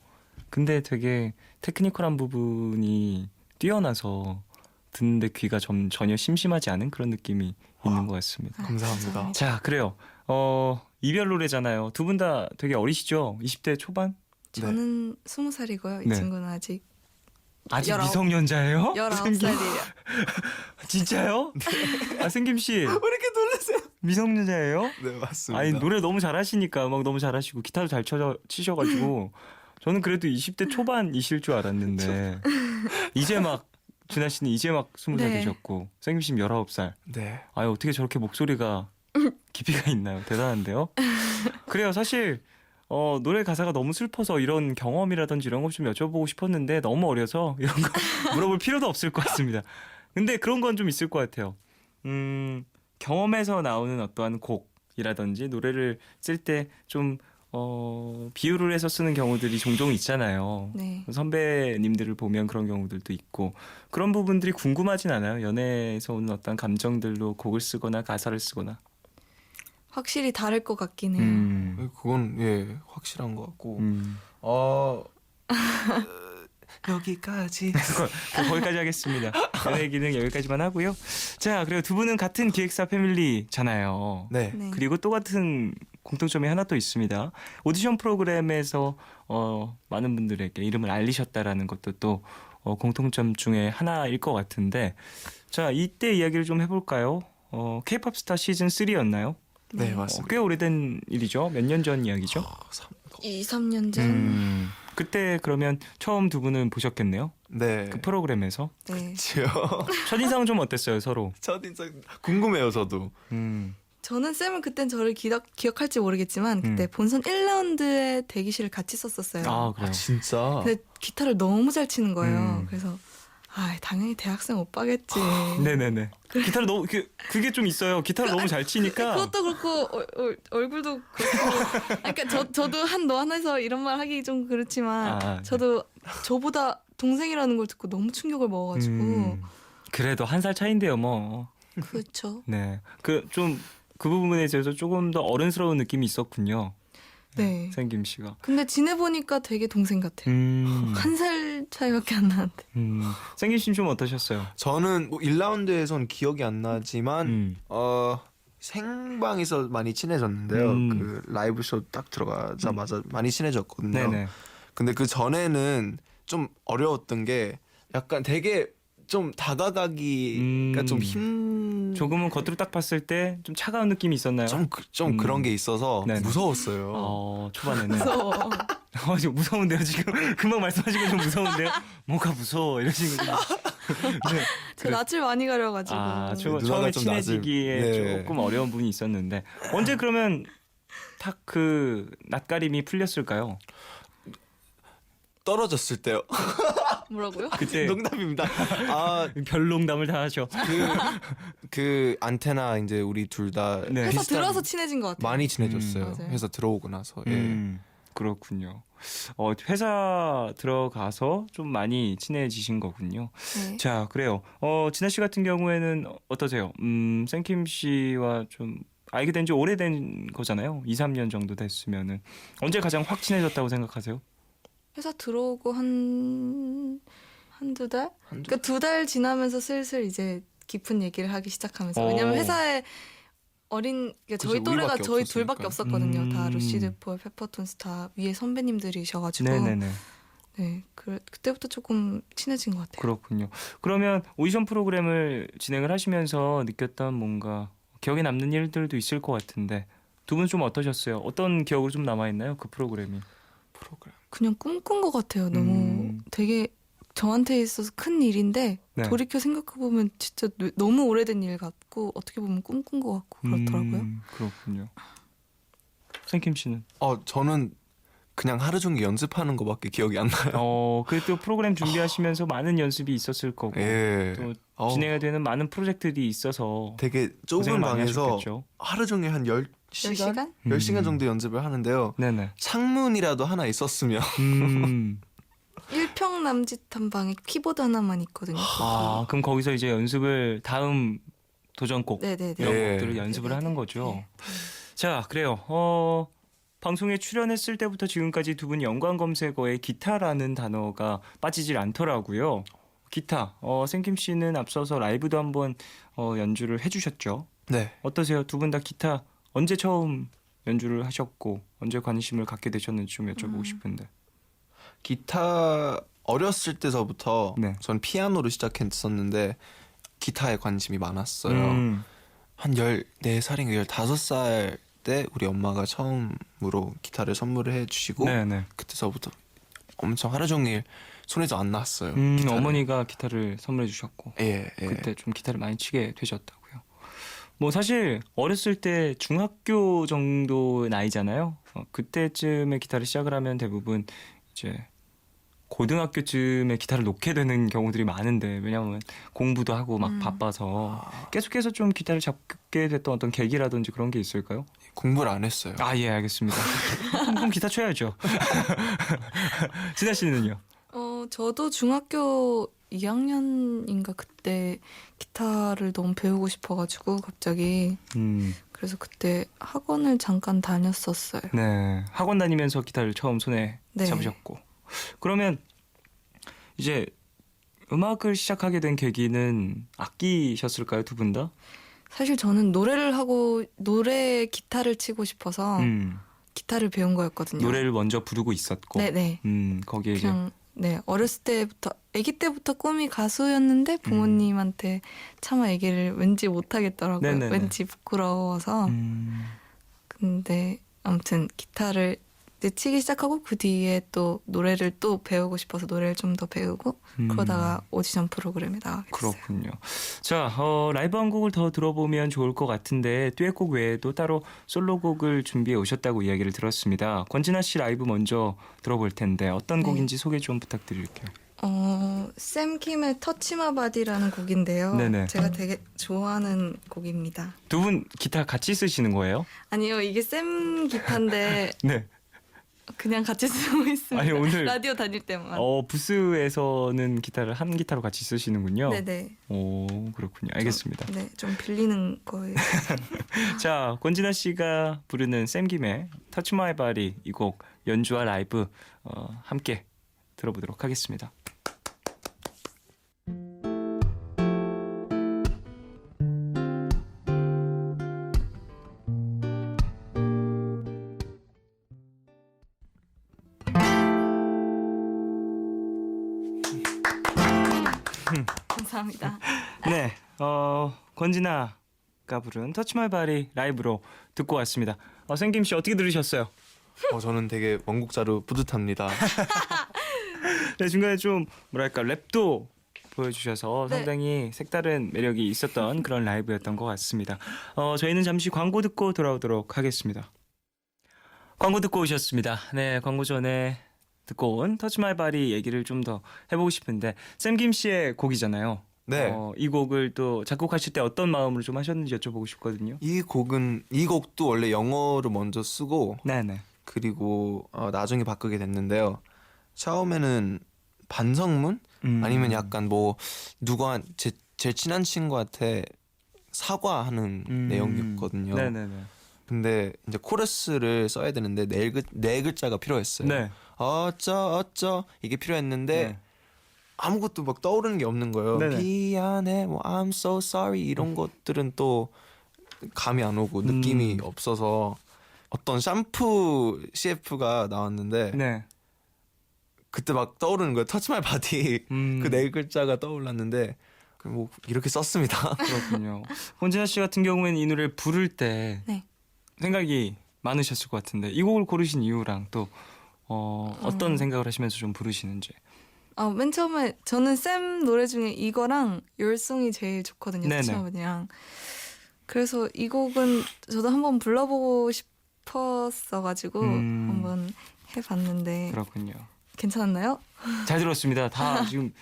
근데 되게 테크니컬한 부분이 뛰어나서 듣는데 귀가 전혀 심심하지 않은 그런 느낌이 있는 것 같습니다. 감사합니다. 자, 그래요. 이별 노래잖아요. 두 분 다 되게 어리시죠? 20대 초반? 저는 20살이고요. 이 네. 친구는 아직 아직 19. 미성년자예요? 19살이에요. 진짜요? 생김 씨. 왜 이렇게 놀라세요? 미성년자예요? 네, 맞습니다. 아니 노래 너무 잘하시니까 막 너무 잘하시고 기타도 잘 치셔가지고 저는 그래도 20대 초반이실 줄 알았는데 이제 막 준하 씨는 이제 막 20살 네. 되셨고 생김 씨는 19살. 네. 아유 어떻게 저렇게 목소리가 깊이가 있나요? 대단한데요? 그래요. 사실 노래 가사가 너무 슬퍼서 이런 경험이라든지 이런 것 좀 여쭤보고 싶었는데 너무 어려서 이런 거 물어볼 필요도 없을 것 같습니다. 근데 그런 건 좀 있을 것 같아요. 경험에서 나오는 어떠한 곡이라든지 노래를 쓸 때 좀 비유를 해서 쓰는 경우들이 종종 있잖아요. 네. 선배님들을 보면 그런 경우들도 있고 그런 부분들이 궁금하진 않아요. 연애에서 오는 어떤 감정들로 곡을 쓰거나 가사를 쓰거나. 확실히 다를 것 같긴 해요. 그건 예 확실한 것 같고 여기까지 거기까지 하겠습니다. 연애 얘기는 여기까지만 하고요. 자, 그리고 두 분은 같은 기획사 패밀리잖아요. 네. 네. 그리고 또 같은 공통점이 하나 또 있습니다. 오디션 프로그램에서 많은 분들에게 이름을 알리셨다라는 것도 또 공통점 중에 하나일 것 같은데 자, 이때 이야기를 좀 해볼까요? K-POP 스타 시즌 3였나요? 네, 맞습니다. 꽤 오래된 일이죠. 몇 년 전 이야기죠? 2, 3년 전. 그때 그러면 처음 두 분은 보셨겠네요? 네. 그 프로그램에서. 네. 지요. 첫인상은 좀 어땠어요, 서로? 첫인상 궁금해요, 저도. 저는 쌤은 그땐 저를 기억할지 모르겠지만 그때 본선 1라운드에 대기실을 같이 썼었어요. 아, 그래요? 진짜. 근데 기타를 너무 잘 치는 거예요. 그래서 당연히 대학생 오빠겠지. 네네네. 기타를 너무 그게 좀 있어요. 기타를 너무 잘 치니까. 그것도 그렇고 얼굴도 그렇고. 그러니까 저도 한노안에서 이런 말 하기 좀 그렇지만 저도 저보다 동생이라는 걸 듣고 너무 충격을 먹어가지고. 그래도 한 살 차인데요, 뭐. 그렇죠. 네. 그 부분에 있어서 조금 더 어른스러운 느낌이 있었군요. 네. 생김 씨가. 근데 지내보니까 되게 동생 같아요. 한 살 차이밖에 안 나는데. 생김 씨는 좀 어떠셨어요? 저는 뭐 1라운드에선 기억이 안 나지만 생방에서 많이 친해졌는데요. 그 라이브 쇼 딱 들어가자마자 많이 친해졌거든요. 네네. 근데 그 전에는 좀 어려웠던 게 약간 되게 좀 다가가기가 좀 조금은 겉으로 딱 봤을 때 좀 차가운 느낌이 있었나요? 좀 그런 게 있어서 네네. 무서웠어요. 초반에는. 무서워. 지금 무서운데요, 지금. 금방 말씀하신 거 좀 무서운데요? 뭐가 무서워, 이러신 거죠. 네. 저 낯을 많이 가려가지고. 누나가 처음에 좀 친해지기에 네. 조금 어려운 부분이 있었는데 언제 그러면 딱 그 낯가림이 풀렸을까요? 떨어졌을 때요. 뭐라고요? 그때 농담입니다. 아, 별 농담을 다 하셔. 그 안테나 이제 우리 둘 다 네. 회사 들어서 친해진 것 같아요. 많이 친해졌어요. 맞아요. 회사 들어오고 나서. 예. 그렇군요. 회사 들어가서 좀 많이 친해지신 거군요. 네. 자, 그래요. 진아 씨 같은 경우에는 어떠세요? 샘킴 씨와 좀 알게 된 지 오래된 거잖아요. 2, 3년 정도 됐으면은 언제 가장 확 친해졌다고 생각하세요? 회사 들어오고 한두 달? 그러니까 2달 지나면서 슬슬 이제 깊은 얘기를 하기 시작하면서. 왜냐면 회사에 그러니까 저희 그죠, 또래가 우리밖에 저희 없었으니까. 둘밖에 없었거든요. 다 음. 루시드폴, 페퍼톤스 다 위에 선배님들이셔가지고. 네네네. 네, 그때부터 조금 친해진 것 같아요. 그렇군요. 그러면 오디션 프로그램을 진행을 하시면서 느꼈던 뭔가 기억에 남는 일들도 있을 것 같은데 두 분 좀 어떠셨어요? 어떤 기억으로 좀 남아있나요? 그 프로그램이. 프로그램. 그냥 꿈꾼 것 같아요. 너무 되게 저한테 있어서 큰 일인데 네. 돌이켜 생각해보면 진짜 너무 오래된 일 같고 어떻게 보면 꿈꾼 것 같고 그렇더라고요. 그렇군요. 샘킴 씨는? 저는 그냥 하루 종일 연습하는 거밖에 기억이 안 나요. 그또 프로그램 준비하시면서 많은 연습이 있었을 거고 예. 또 진행해야 되는 많은 프로젝트들이 있어서 되게 좁은 고생을 많이 방에서 하셨겠죠. 하루 종일 한 10시간? 10시간? 10시간 정도 연습을 하는데요. 네네. 창문이라도 하나 있었으면 일평 남짓한 방에 키보드 하나만 있거든요. 그럼 거기서 이제 연습을 다음 도전곡 네네네. 이런 네. 곡들을 연습을 네네네. 하는 거죠. 네. 자, 그래요. 방송에 출연했을 때부터 지금까지 두 분 연관 검색어에 기타라는 단어가 빠지질 않더라고요. 기타. 샘킴 씨는 앞서서 라이브도 한번 연주를 해주셨죠. 네. 어떠세요? 두 분 다 기타 언제 처음 연주를 하셨고 언제 관심을 갖게 되셨는지 좀 여쭤보고 싶은데. 기타 어렸을 때서부터 네. 전 피아노로 시작했었는데 기타에 관심이 많았어요. 한 14살인가 15살 때 우리 엄마가 처음으로 기타를 선물을 해주시고 네네. 그때서부터 엄청 하루 종일 손에서 안 났어요. 기타를. 어머니가 기타를 선물해 주셨고 예. 그때 좀 기타를 많이 치게 되셨다고요. 뭐 사실 어렸을 때 중학교 정도 나이잖아요. 그때쯤에 기타를 시작을 하면 대부분 이제 고등학교쯤에 기타를 놓게 되는 경우들이 많은데 왜냐하면 공부도 하고 막 바빠서 계속해서 좀 기타를 잡게 됐던 어떤 계기라든지 그런 게 있을까요? 공부를 안 했어요. 예, 알겠습니다. 그럼 기타 쳐야죠. 진아 씨는요? 저도 중학교 2학년인가 그때 기타를 너무 배우고 싶어가지고 갑자기 그래서 그때 학원을 잠깐 다녔었어요. 네, 학원 다니면서 기타를 처음 손에 네. 잡으셨고 그러면 이제 음악을 시작하게 된 계기는 악기셨을까요, 두 분 다? 사실 저는 노래를 하고 기타를 치고 싶어서 기타를 배운 거였거든요. 노래를 먼저 부르고 있었고, 네네. 거기에 이제 그냥 어렸을 때부터 아기 때부터 꿈이 가수였는데 부모님한테 차마 얘기를 왠지 못하겠더라고요. 네네네. 왠지 부끄러워서. 근데 아무튼 기타를 이제 치기 시작하고 그 뒤에 또 노래를 또 배우고 싶어서 노래를 좀 더 배우고 그러다가 오디션 프로그램에 나가게 됐어요. 그렇군요. 자, 라이브 한 곡을 더 들어보면 좋을 것 같은데 듀엣곡 외에도 따로 솔로곡을 준비해 오셨다고 이야기를 들었습니다. 권진아 씨 라이브 먼저 들어볼 텐데 어떤 네. 곡인지 소개 좀 부탁드릴게요. 샘킴의 터치마 바디라는 곡인데요. 네네. 제가 되게 좋아하는 곡입니다. 두 분 기타 같이 쓰시는 거예요? 아니요, 이게 샘 기타인데 네. 그냥 같이 쓰고 있습니다. 아니, 오늘 라디오 다닐 때만. 부스에서는 기타를 한 기타로 같이 쓰시는군요. 네네. 오, 그렇군요. 알겠습니다. 네, 좀 빌리는 거예요. 자, 권진아 씨가 부르는 샘김의 터치 마이 바디 이 곡 연주와 라이브 함께 들어보도록 하겠습니다. 감사합니다. 네, 권진아가 부른 터치 마이 바디 라이브로 듣고 왔습니다. 샘김 씨 어떻게 들으셨어요? 저는 되게 원곡자로 뿌듯합니다. 네, 중간에 좀 뭐랄까 랩도 보여주셔서 네. 상당히 색다른 매력이 있었던 그런 라이브였던 것 같습니다. 저희는 잠시 광고 듣고 돌아오도록 하겠습니다. 광고 듣고 오셨습니다. 네, 광고 전에 듣고 온 터치 마이 바디 얘기를 좀 더 해보고 싶은데 샘 김 씨의 곡이잖아요. 네. 이 곡을 또 작곡하실 때 어떤 마음으로 좀 하셨는지 여쭤보고 싶거든요. 이 곡도 원래 영어로 먼저 쓰고 네네. 그리고 나중에 바꾸게 됐는데요. 처음에는 반성문 아니면 약간 뭐 누가 제일 친한 친구한테 사과하는 내용이었거든요. 네네네. 근데 이제 코러스를 써야 되는데 네 글자가 필요했어요. 네. 어쩌 이게 필요했는데 네. 아무것도 막 떠오르는 게 없는 거예요. 네네. 미안해, 뭐 I'm so sorry 이런 것들은 또 감이 안 오고 느낌이 없어서 어떤 샴푸 CF가 나왔는데 네. 그때 막 떠오르는 거예요. 터치 마이 바디 음. 그 네 글자가 떠올랐는데 뭐 이렇게 썼습니다. 그렇군요. 권진아 씨 같은 경우에는 이 노래를 부를 때 네. 생각이 많으셨을 것 같은데 이 곡을 고르신 이유랑 또 어떤 생각을 하시면서 좀 부르시는지. 맨 처음에 저는 쌤 노래 중에 이거랑 열송이 제일 좋거든요. 네네. 터치마이바디랑. 그래서 이 곡은 저도 한번 불러보고 싶었어가지고 한번 해봤는데 그렇군요. 괜찮았나요? 잘 들었습니다. 다 지금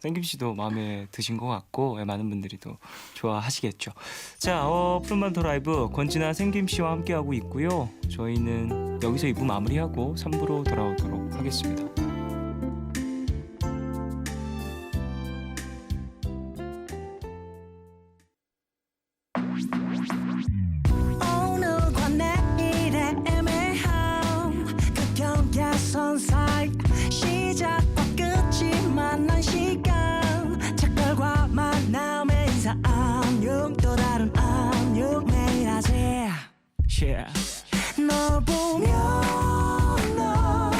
땡김 씨도 마음에 드신 것 같고 많은 분들이 또 좋아하시겠죠. 자, 푸른밤 더 라이브 권진아 생김 씨와 함께하고 있고요. 저희는 여기서 2부 마무리하고 3부로 돌아오도록 하겠습니다. 오늘과 내일의 애매함 그 경계선 사이 시작과 끝이 만난 시간 착각과 만남의 인사 안녕 또 다른 안녕 매일 하지 Yeah. 널 보면 난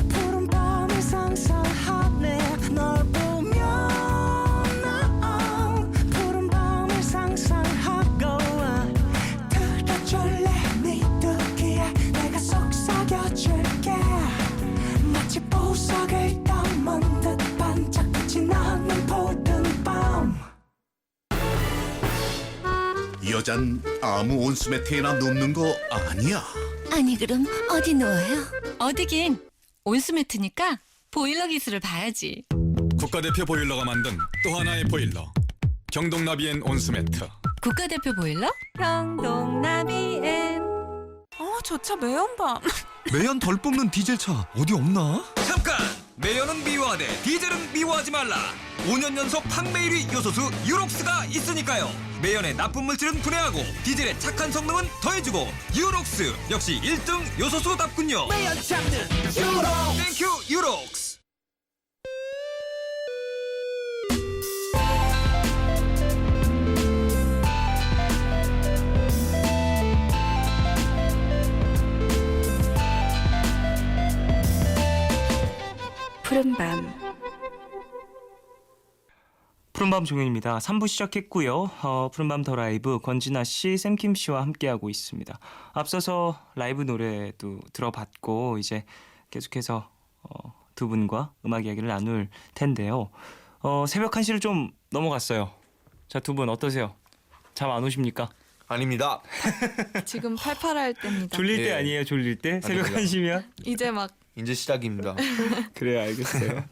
푸른 밤을 상상하네 널 보면 난 푸른 밤을 상상하고 들어줄래 네 듣기에 내가 속삭여줄게 마치 보석을 담은 듯 반짝빛이 나는 푸른 밤 여잔 아무 온수매트에나 눕는 거 아니야. 아니 그럼 어디 누워요? 어디긴 온수매트니까 보일러 기술을 봐야지. 국가대표 보일러가 만든 또 하나의 보일러 경동나비엔 온수매트. 국가대표 보일러? 경동나비엔. 저 차 매연밤. 매연 덜 뽑는 디젤차 어디 없나? 잠깐! 매연은 미워하되 디젤은 미워하지 말라. 5년 연속 판매 1위 요소수 유록스가 있으니까요. 매연의 나쁜 물질은 분해하고 디젤의 착한 성능은 더해주고 유록스 역시 1등 요소수답군요. 매연 잡는 유로 땡큐 유록스. 푸른밤. 푸른밤 종현입니다. 3부 시작했고요. 푸른밤 더 라이브 권진아 씨, 샘킴 씨와 함께하고 있습니다. 앞서서 라이브 노래도 들어봤고 이제 계속해서 두 분과 음악 이야기를 나눌 텐데요. 새벽 1시를 좀 넘어갔어요. 자, 두 분 어떠세요? 잠 안 오십니까? 아닙니다. 지금 팔팔할 때입니다. 졸릴 때 예. 아니에요? 졸릴 때? 새벽 아닙니다. 1시면? 이제 막 이제 시작입니다. 그래요, 알겠어요.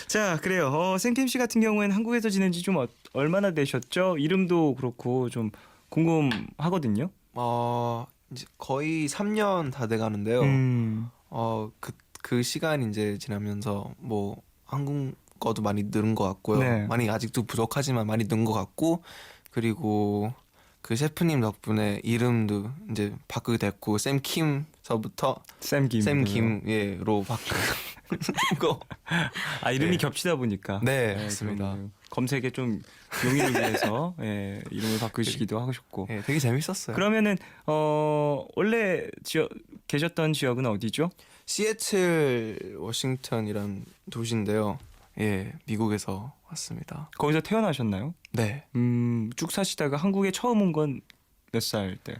자, 그래요. 샘킴 씨 같은 경우에는 한국에서 지낸 지 좀 얼마나 되셨죠? 이름도 그렇고 좀 궁금하거든요. 이제 거의 3년 다 돼가는데요. 그 시간 이제 지나면서 뭐 한국어도 많이 늘은 것 같고요. 네. 많이 아직도 부족하지만 많이 는 것 같고 그리고 그 셰프님 덕분에 이름도 이제 바꾸게 됐고 샘킴서부터 샘김. 샘김으로 바꾸고 이름이 네. 겹치다 보니까. 네, 맞습니다. 그러면 검색에 좀 용이를 위해서 이름을 바꾸시기도 하셨고. 네, 되게 재밌었어요. 그러면은 원래 계셨던 지역은 어디죠? 시애틀 워싱턴이란 도시인데요. 예, 미국에서 왔습니다. 거기서 태어나셨나요? 네. 쭉 사시다가 한국에 처음 온 건 몇 살 때?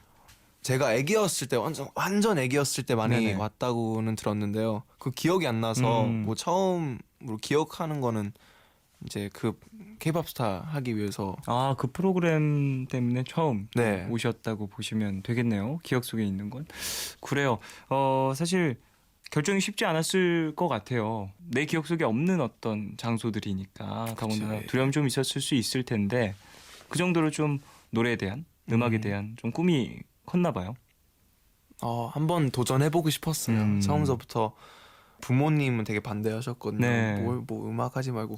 제가 애기였을 때 완전 애기였을 때 많이 네네. 왔다고는 들었는데요. 그 기억이 안 나서 뭐 처음으로 기억하는 거는 이제 그 K-pop 스타 하기 위해서 그 프로그램 때문에 처음 네. 오셨다고 보시면 되겠네요. 기억 속에 있는 건. 그래요. 사실 결정이 쉽지 않았을 것 같아요. 내 기억 속에 없는 어떤 장소들이니까 더군다나 예. 두려움 좀 있었을 수 있을 텐데 그 정도로 좀 노래에 대한 음악에 대한 좀 꿈이 컸나 봐요. 한번 도전해보고 싶었어요. 처음서부터 부모님은 되게 반대하셨거든요. 네. 뭐 음악하지 말고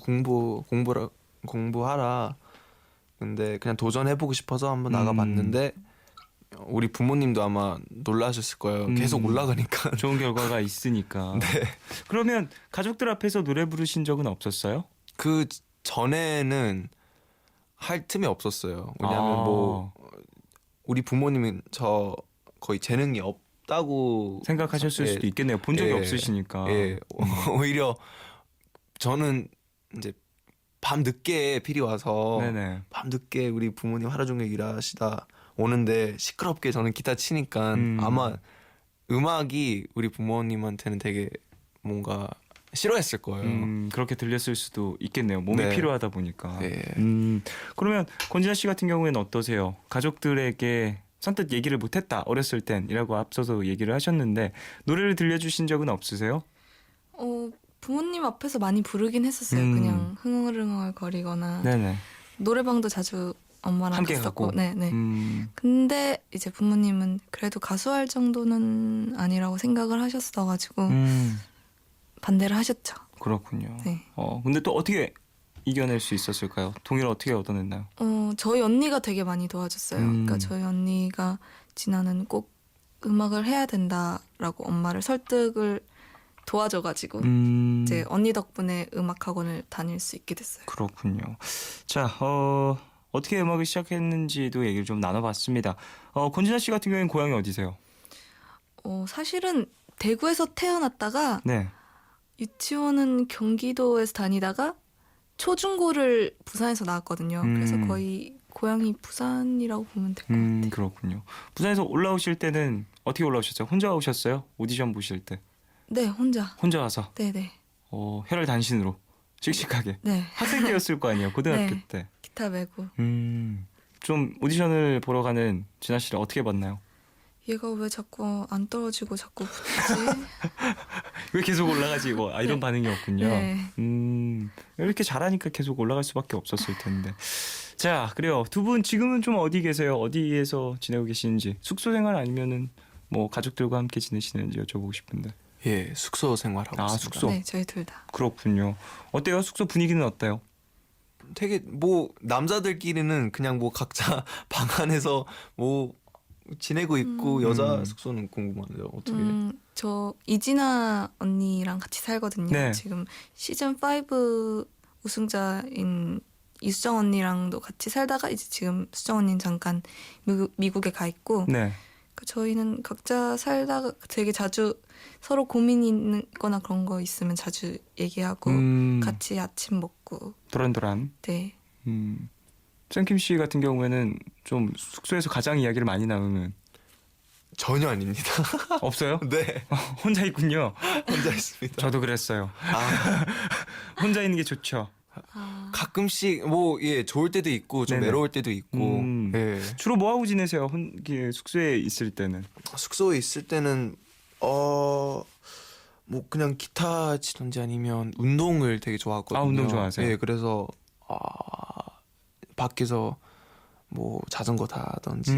공부하라. 근데 그냥 도전해보고 싶어서 한번 나가봤는데 우리 부모님도 아마 놀라셨을 거예요. 계속 올라가니까. 좋은 결과가 있으니까. 네. 그러면 가족들 앞에서 노래 부르신 적은 없었어요? 그 전에는 할 틈이 없었어요. 왜냐하면 뭐 우리 부모님은 저 거의 재능이 없다고 생각하셨을 수도 있겠네요. 본 적이 없으시니까. 예. 오히려 저는 이제 밤 늦게 필이 와서 네네. 밤 늦게 우리 부모님 하루 종일 일하시다 오는데 시끄럽게 저는 기타 치니까 아마 음악이 우리 부모님한테는 되게 뭔가 싫어했을 거예요. 그렇게 들렸을 수도 있겠네요. 몸이 네. 필요하다 보니까. 예. 그러면 권진아 씨 같은 경우에는 어떠세요? 가족들에게 선뜻 얘기를 못했다 어렸을 땐이라고 앞서서 얘기를 하셨는데 노래를 들려주신 적은 없으세요? 부모님 앞에서 많이 부르긴 했었어요. 그냥 흥얼흥얼 거리거나 네네. 노래방도 자주 엄마랑 함께 갔었고. 가고. 네네. 근데 이제 부모님은 그래도 가수할 정도는 아니라고 생각을 하셨어가지고 반대를 하셨죠. 그렇군요. 네. 근데 또 어떻게 이겨낼 수 있었을까요? 동의를 어떻게 얻어냈나요? 저희 언니가 되게 많이 도와줬어요. 그러니까 저희 언니가 진아는 꼭 음악을 해야 된다라고 엄마를 설득을 도와줘가지고 이제 언니 덕분에 음악 학원을 다닐 수 있게 됐어요. 그렇군요. 자, 어떻게 음악을 시작했는지도 얘기를 좀 나눠봤습니다. 권진아 씨 같은 경우에는 고향이 어디세요? 사실은 대구에서 태어났다가 네. 유치원은 경기도에서 다니다가 초중고를 부산에서 나왔거든요. 그래서 거의 고향이 부산이라고 보면 될 것 같아요. 그렇군요. 부산에서 올라오실 때는 어떻게 올라오셨어요? 혼자 오셨어요? 오디션 보실 때? 네, 혼자. 혼자 와서? 네네. 혈혈단신으로 씩씩하게. 네. 학생 때였을 거 아니에요? 고등학교 네. 때. 기타 메고. 좀 오디션을 보러 가는 진아 씨를 어떻게 봤나요? 얘가 왜 자꾸 안 떨어지고 자꾸 붙지? 왜 계속 올라가지? 이런 네. 반응이었군요. 네. 이렇게 잘하니까 계속 올라갈 수밖에 없었을 텐데. 자, 그래요. 두 분 지금은 좀 어디 계세요? 어디에서 지내고 계시는지. 숙소 생활 아니면은 뭐 가족들과 함께 지내시는지 여쭤보고 싶은데. 예, 숙소 생활하고 있습니다. 숙소. 네, 저희 둘 다. 그렇군요. 어때요? 숙소 분위기는 어때요? 되게 뭐 남자들끼리는 그냥 뭐 각자 방 안에서 뭐 지내고 있고 여자 숙소는 궁금하네요. 어떻게? 저 이진아 언니랑 같이 살거든요. 네. 지금 시즌 5 우승자인 이수정 언니랑도 같이 살다가 이제 지금 수정 언니는 잠깐 미국에 가 있고 네. 저희는 각자 살다가 되게 자주 서로 고민이 있거나 그런 거 있으면 자주 얘기하고 같이 아침 먹고. 도란도란. 네. cenkim 씨 같은 경우에는 좀 숙소에서 가장 이야기를 많이 나누는 전혀 아닙니다. 없어요? 네, 혼자 있군요. 혼자 있습니다. 저도 그랬어요. 혼자 있는 게 좋죠. 가끔씩 뭐 좋을 때도 있고 좀 네네. 외로울 때도 있고. 예. 주로 뭐 하고 지내세요? 숙소에 있을 때는? 숙소에 있을 때는 뭐 그냥 기타 치던지 아니면 운동을 되게 좋아하거든요. 운동 좋아하세요? 예, 그래서 밖에서 뭐 자전거 타던지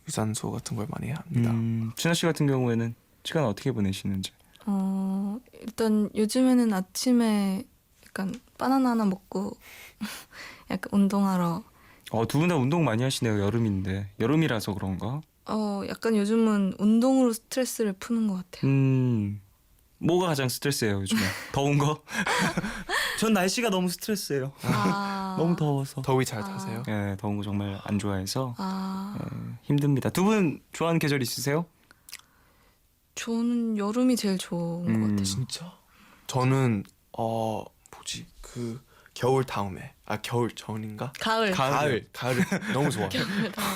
유산소 같은 걸 많이 합니다. 진아 씨 같은 경우에는 시간 어떻게 보내시는지? 일단 요즘에는 아침에 약간 바나나 하나 먹고 약간 운동하러. 두 분 다 운동 많이 하시네요. 여름인데. 여름이라서 그런가? 약간 요즘은 운동으로 스트레스를 푸는 것 같아요. 뭐가 가장 스트레스예요, 요즘에? 더운 거? 전 날씨가 너무 스트레스예요. 너무 더워서. 더위 잘 타세요? 네, 더운 거 정말 안 좋아해서 힘듭니다. 두 분 좋아하는 계절 있으세요? 저는 여름이 제일 좋은 것 같아요. 진짜? 저는 뭐지 그 겨울 다음에 겨울 전인가? 가을. 가을 너무 좋아요.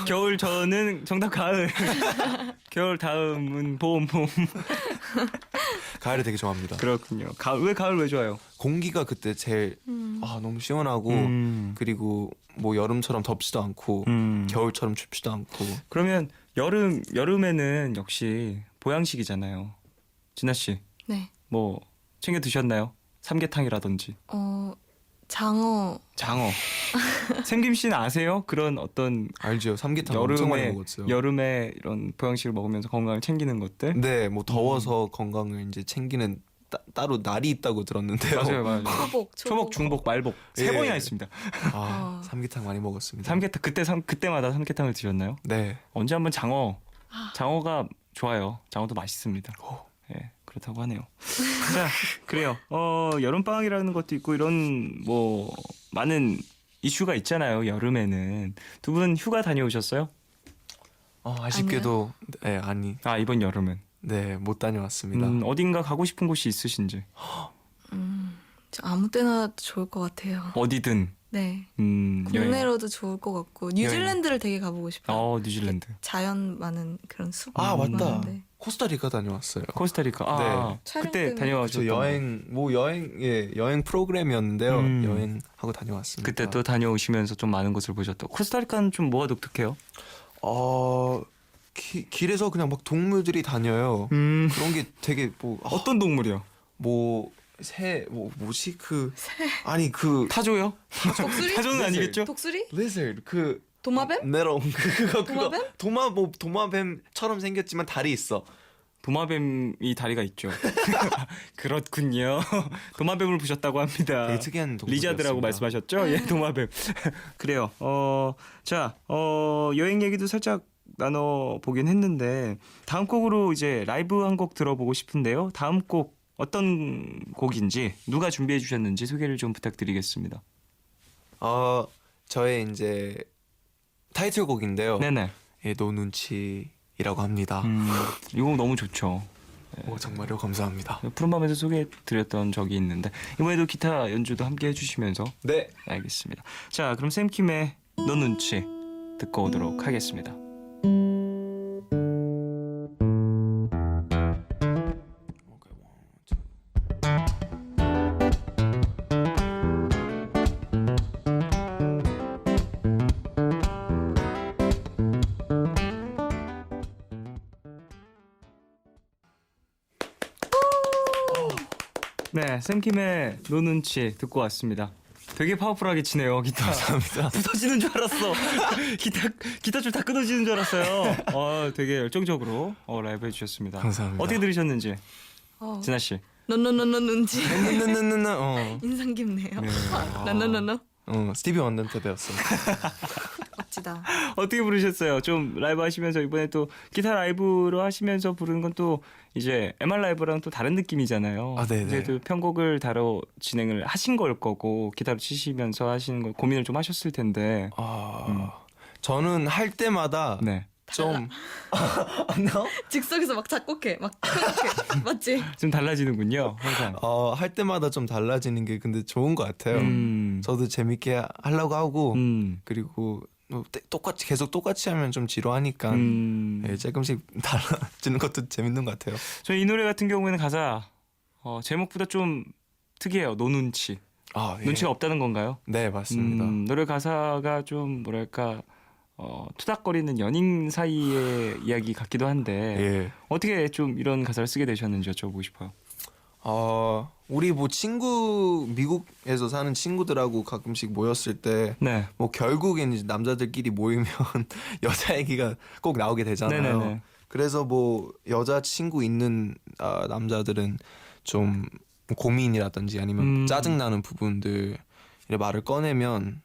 겨울 저는 정답 가을. 겨울 다음은 봄. 가을을 되게 좋아합니다. 그렇군요. 가을 왜 좋아요? 공기가 그때 제일 너무 시원하고 그리고 뭐 여름처럼 덥지도 않고 겨울처럼 춥지도 않고. 그러면 여름에는 역시 보양식이잖아요. 진아 씨. 네. 뭐 챙겨 드셨나요? 삼계탕이라든지 장어. 샘김 씨는 아세요? 그런 어떤 알죠. 삼계탕 엄청 많이 여름에 먹었어요. 여름에 이런 보양식을 먹으면서 건강을 챙기는 것들. 네, 뭐 더워서 건강을 이제 챙기는 따로 날이 있다고 들었는데요. 맞아요. 초복, 중복, 말복 세 예. 번이나 있습니다. 삼계탕 많이 먹었습니다. 삼계탕 그때마다 삼계탕을 드셨나요? 네. 언제 한번 장어가 좋아요. 장어도 맛있습니다. 예, 그렇다고 하네요. 자, 그래요. 여름 방학이라는 것도 있고 이런 뭐 많은 이슈가 있잖아요. 여름에는 두 분 휴가 다녀오셨어요? 아쉽게도 네, 이번 여름은 네, 못 다녀왔습니다. 어딘가 가고 싶은 곳이 있으신지? 저 아무 때나 좋을 것 같아요. 어디든. 네. 여행. 국내로도 좋을 것 같고 뉴질랜드를 되게 가보고 싶어요. 뉴질랜드. 자연 많은 그런 숲. 맞다. 많은데. 코스타리카 다녀왔어요. 코스타리카. 네. 촬영 그때 때문에. 다녀와서 여행 프로그램이었는데요. 여행하고 다녀왔습니다. 그때 또 다녀오시면서 좀 많은 것을 보셨다. 코스타리카는 좀 뭐가 독특해요? 길에서 그냥 막 동물들이 다녀요. 그런 게 되게 어떤 동물이요? 뭐지 타조요? 독수리? 타조는 아니겠죠? 독수리? lizard 도마뱀? 메롱 그거 도마뱀? 도마뱀처럼 생겼지만 다리 있어. 도마뱀이 다리가 있죠. 그렇군요. 도마뱀을 보셨다고 합니다. 되게 특이한 동물이었습니다. 리자드라고 말씀하셨죠? 예, 도마뱀. 그래요. 여행 얘기도 살짝 나눠보긴 했는데 다음 곡으로 이제 라이브 한 곡 들어보고 싶은데요. 다음 곡 어떤 곡인지 누가 준비해 주셨는지 소개를 좀 부탁드리겠습니다. 저의 이제 타이틀곡인데요. 네네. 예, 노 눈치라고 합니다. 이 곡 너무 좋죠. 정말요? 감사합니다. 푸른밤에서 소개해드렸던 적이 있는데 이번에도 기타 연주도 함께 해주시면서 네. 알겠습니다. 자, 그럼 샘킴의 너 눈치 듣고 오도록 하겠습니다. 네, 샘킴의 노 눈치 듣고 왔습니다. 되게 파워풀하게 치네요, 기타. 감사합니다. 부서지는 줄 알았어. 기타 줄 다 끊어지는 줄 알았어요. 되게 열정적으로 라이브 해주셨습니다. 감사합니다. 어떻게 들으셨는지, 진아 씨. 눈치. 네. 인상 깊네요. 너너너너. 스티비 원더한테 배웠어요. 멋지다. 어떻게 부르셨어요? 좀 라이브 하시면서 이번에 또 기타 라이브로 하시면서 부르는 건 또 이제 MR 라이브랑 또 다른 느낌이잖아요. 네네. 이제 또 편곡을 진행을 하신 걸 거고 기타로 치시면서 하시는 걸 고민을 좀 하셨을 텐데. 저는 할 때마다 네. 좀 즉석에서 막 작곡해, 막 편곡해. 맞지? 좀 달라지는군요, 항상. 할 때마다 좀 달라지는 게 근데 좋은 것 같아요. 저도 재밌게 하려고 하고 그리고 계속 똑같이 하면 좀 지루하니까 조금씩 달라지는 것도 재밌는 것 같아요. 저 이 노래 같은 경우에는 가사 제목보다 좀 특이해요. 노 눈치. 예. 눈치가 없다는 건가요? 네, 맞습니다. 노래 가사가 좀 뭐랄까 투닥거리는 연인 사이의 이야기 같기도 한데 예. 어떻게 좀 이런 가사를 쓰게 되셨는지 여쭤보고 싶어요. 우리 미국에서 사는 친구들하고 가끔씩 모였을 때 네. 뭐 결국엔 이제 남자들끼리 모이면 여자 얘기가 꼭 나오게 되잖아요. 네네네. 그래서 뭐 여자 친구 있는 남자들은 좀 고민이라든지 아니면 짜증나는 부분들의 말을 꺼내면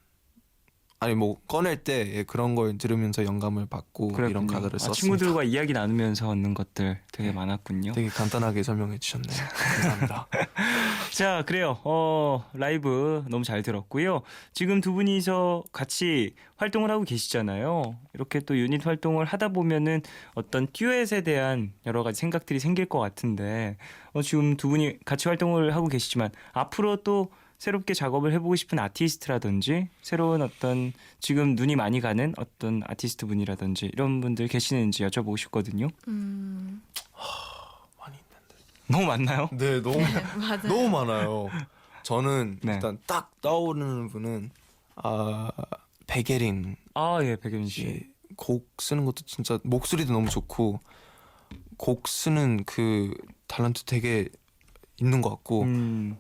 꺼낼 때 그런 걸 들으면서 영감을 받고 그랬군요. 이런 가사를 썼습니다. 친구들과 이야기 나누면서 얻는 것들 되게 많았군요. 되게 간단하게 설명해 주셨네요. 감사합니다. 자, 그래요. 라이브 너무 잘 들었고요. 지금 두 분이서 같이 활동을 하고 계시잖아요. 이렇게 또 유닛 활동을 하다 보면은 어떤 듀엣에 대한 여러 가지 생각들이 생길 것 같은데 지금 두 분이 같이 활동을 하고 계시지만 앞으로 또 새롭게 작업을 해보고 싶은 아티스트라든지 새로운 어떤 지금 눈이 많이 가는 어떤 아티스트 분이라든지 이런 분들 계시는지 여쭤보고 싶거든요. 많이 있는데. 너무 많나요? 네, 맞아요. 너무 많아요. 저는 네. 일단 딱 떠오르는 분은 백예린. 예, 백예린 씨. 곡 쓰는 것도 진짜 목소리도 너무 좋고 곡 쓰는 그 탤런트 되게 있는 것 같고 음,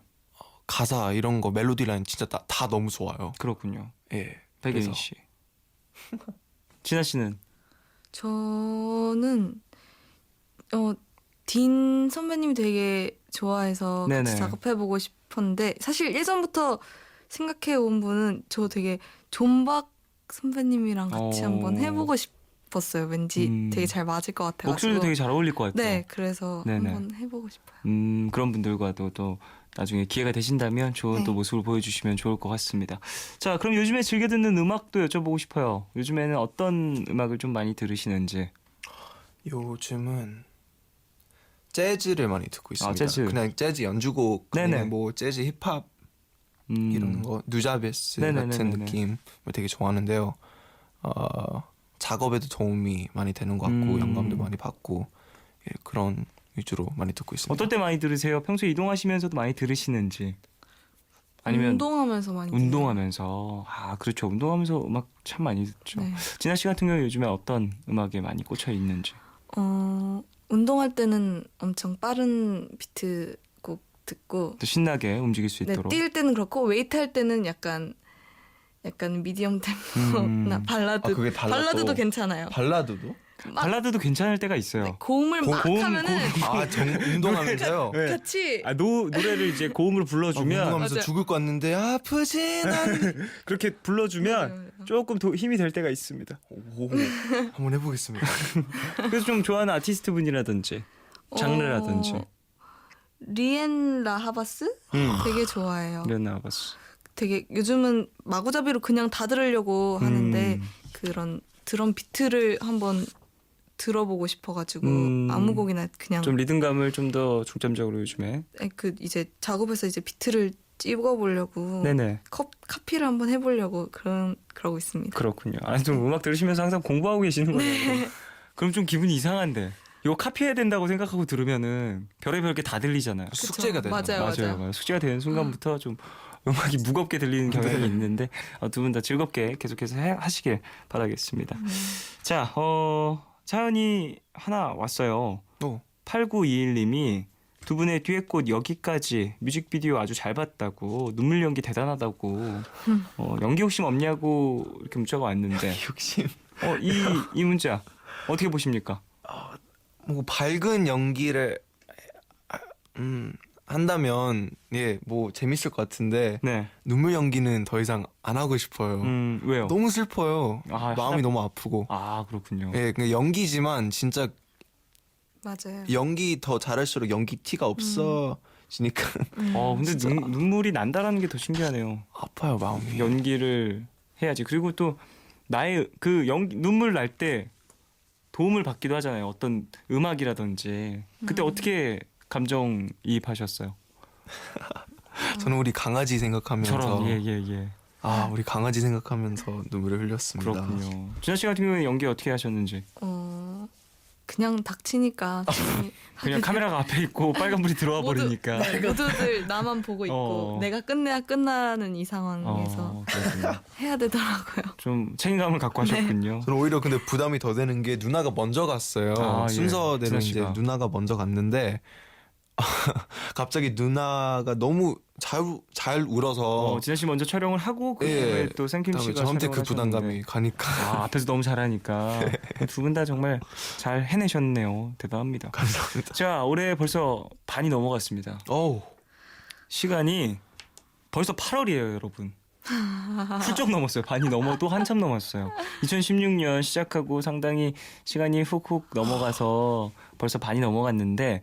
가사 이런 거 멜로디 라인 진짜 다 너무 좋아요. 그렇군요. 예. 백예린 그래서 씨. 진아 씨는 저는 딘 선배님이 되게 좋아해서 네네. 같이 작업해보고 싶었는데 사실 예전부터 생각해온 분은 저 되게 존박 선배님이랑 같이 어. 한번 해보고 싶었어요. 왠지 음. 되게 잘 맞을 것 같아가지고. 목소리도 되게 잘 어울릴 것 같아요. 네, 그래서 네네. 한번 해보고 싶어요. 그런 분들과도 또 나중에 기회가 되신다면 좋은 네. 또 모습을 보여주시면 좋을 것 같습니다. 자, 그럼 요즘에 즐겨 듣는 음악도 여쭤보고 싶어요. 요즘에는 어떤 음악을 좀 많이 들으시는지. 요즘은 재즈를 많이 듣고 있습니다. 재즈. 그냥 재즈 연주곡, 네네. 그냥 뭐 재즈 힙합 이런 거, 누자베스 같은 네네네네네. 느낌을 되게 좋아하는데요. 작업에도 도움이 많이 되는 것 같고 영감도 많이 받고 예, 그런 위주로 많이 듣고 있습니다. 어떨 때 많이 들으세요? 평소에 이동하시면서도 많이 들으시는지. 아니면 운동하면서 많이 운동하면서. 아, 그렇죠. 운동하면서 음악 참 많이 듣죠. 네. 진아 씨 같은 경우 요즘에 어떤 음악에 많이 꽂혀 있는지. 운동할 때는 엄청 빠른 비트 곡 듣고 또 신나게 움직일 수 네, 있도록. 뛸 때는 그렇고 웨이트 할 때는 약간 미디엄 템포나 발라드. 그게 달라 발라드도 또. 괜찮아요. 발라드도? 발라드도 괜찮을 때가 있어요. 네, 고음을 막 하면은 운동하면서요? 네. 같이 노래를 이제 고음으로 불러주면 운동하면서 맞아요. 죽을 것 같는데 아프진 않네. 그렇게 불러주면 맞아요. 조금 힘이 될 때가 있습니다. 오, 한번 해보겠습니다. 그래서 좀 좋아하는 아티스트 분이라든지 장르라든지. 리엔 라하바스 되게 좋아해요. 이런 나와봤어. 되게 요즘은 마구잡이로 그냥 다 들으려고 하는데 그런 드럼 비트를 한번 들어보고 싶어가지고 아무 곡이나 그냥 좀 리듬감을 좀 더 중점적으로 요즘에. 그 이제 작업해서 이제 비트를 찍어보려고 네네. 카피를 한번 해보려고 그러고 있습니다. 그렇군요. 아니 좀 음악 들으시면서 항상 공부하고 계시는 거예요. 네. 그럼 좀 기분이 이상한데. 이거 카피해야 된다고 생각하고 들으면은 별의별 게 다 들리잖아요. 그쵸. 숙제가 되잖아요. 맞아요. 숙제가 되는 순간부터 좀 음악이 무겁게 들리는 경향이 있는데 두 분 다 즐겁게 계속해서 하시길 바라겠습니다. 자, 사연이 하나 왔어요. 8921님이 두 분의 듀엣곡 여기까지 뮤직비디오 아주 잘 봤다고 눈물 연기 대단하다고 연기 욕심 없냐고 이렇게 문자가 왔는데 욕심. 이 문자 어떻게 보십니까? 뭐 밝은 연기를 한다면 뭐 재밌을 것 같은데 네. 눈물 연기는 더 이상 안 하고 싶어요. 왜요? 너무 슬퍼요. 마음이 너무 아프고. 아, 그렇군요. 예, 그냥 연기지만 진짜 맞아요. 연기 더 잘할수록 연기 티가 없어지니까 근데 눈물이 난다라는 게 더 신기하네요. 아파요 마음이. 연기를 해야지. 그리고 또 나의 그 눈물 날 때 도움을 받기도 하잖아요. 어떤 음악이라든지. 그때 어떻게 감정이입하셨어요? 저는 우리 강아지 생각하면서 저런 예. 우리 강아지 생각하면서 눈물을 흘렸습니다. 그렇군요. 진아 씨 같은 경우는 연기 어떻게 하셨는지? 그냥 닥치니까 그냥 카메라가 앞에 있고 빨간불이 들어와 버리니까. 모두들 나만 보고 있고 내가 끝내야 끝나는 이 상황에서 해야 되더라고요. 좀 책임감을 갖고 하셨군요. 저는 오히려 근데 부담이 더 되는 게 누나가 먼저 갔어요. 순서대로 이제 누나가 먼저 갔는데 갑자기 누나가 너무 잘 울어서 진아 씨 먼저 촬영을 하고 그다음에 또 생김 씨가 저한테 그 촬영을 부담감이 하셨는데. 가니까 앞에서 너무 잘하니까 두 분 다 정말 잘 해내셨네요. 대단합니다. 감사합니다. 자, 올해 벌써 반이 넘어갔습니다. 시간이 벌써 8월이에요, 여러분. 훌쩍 넘었어요. 반이 넘어도 한참 넘었어요. 2016년 시작하고 상당히 시간이 훅훅 넘어가서 벌써 반이 넘어갔는데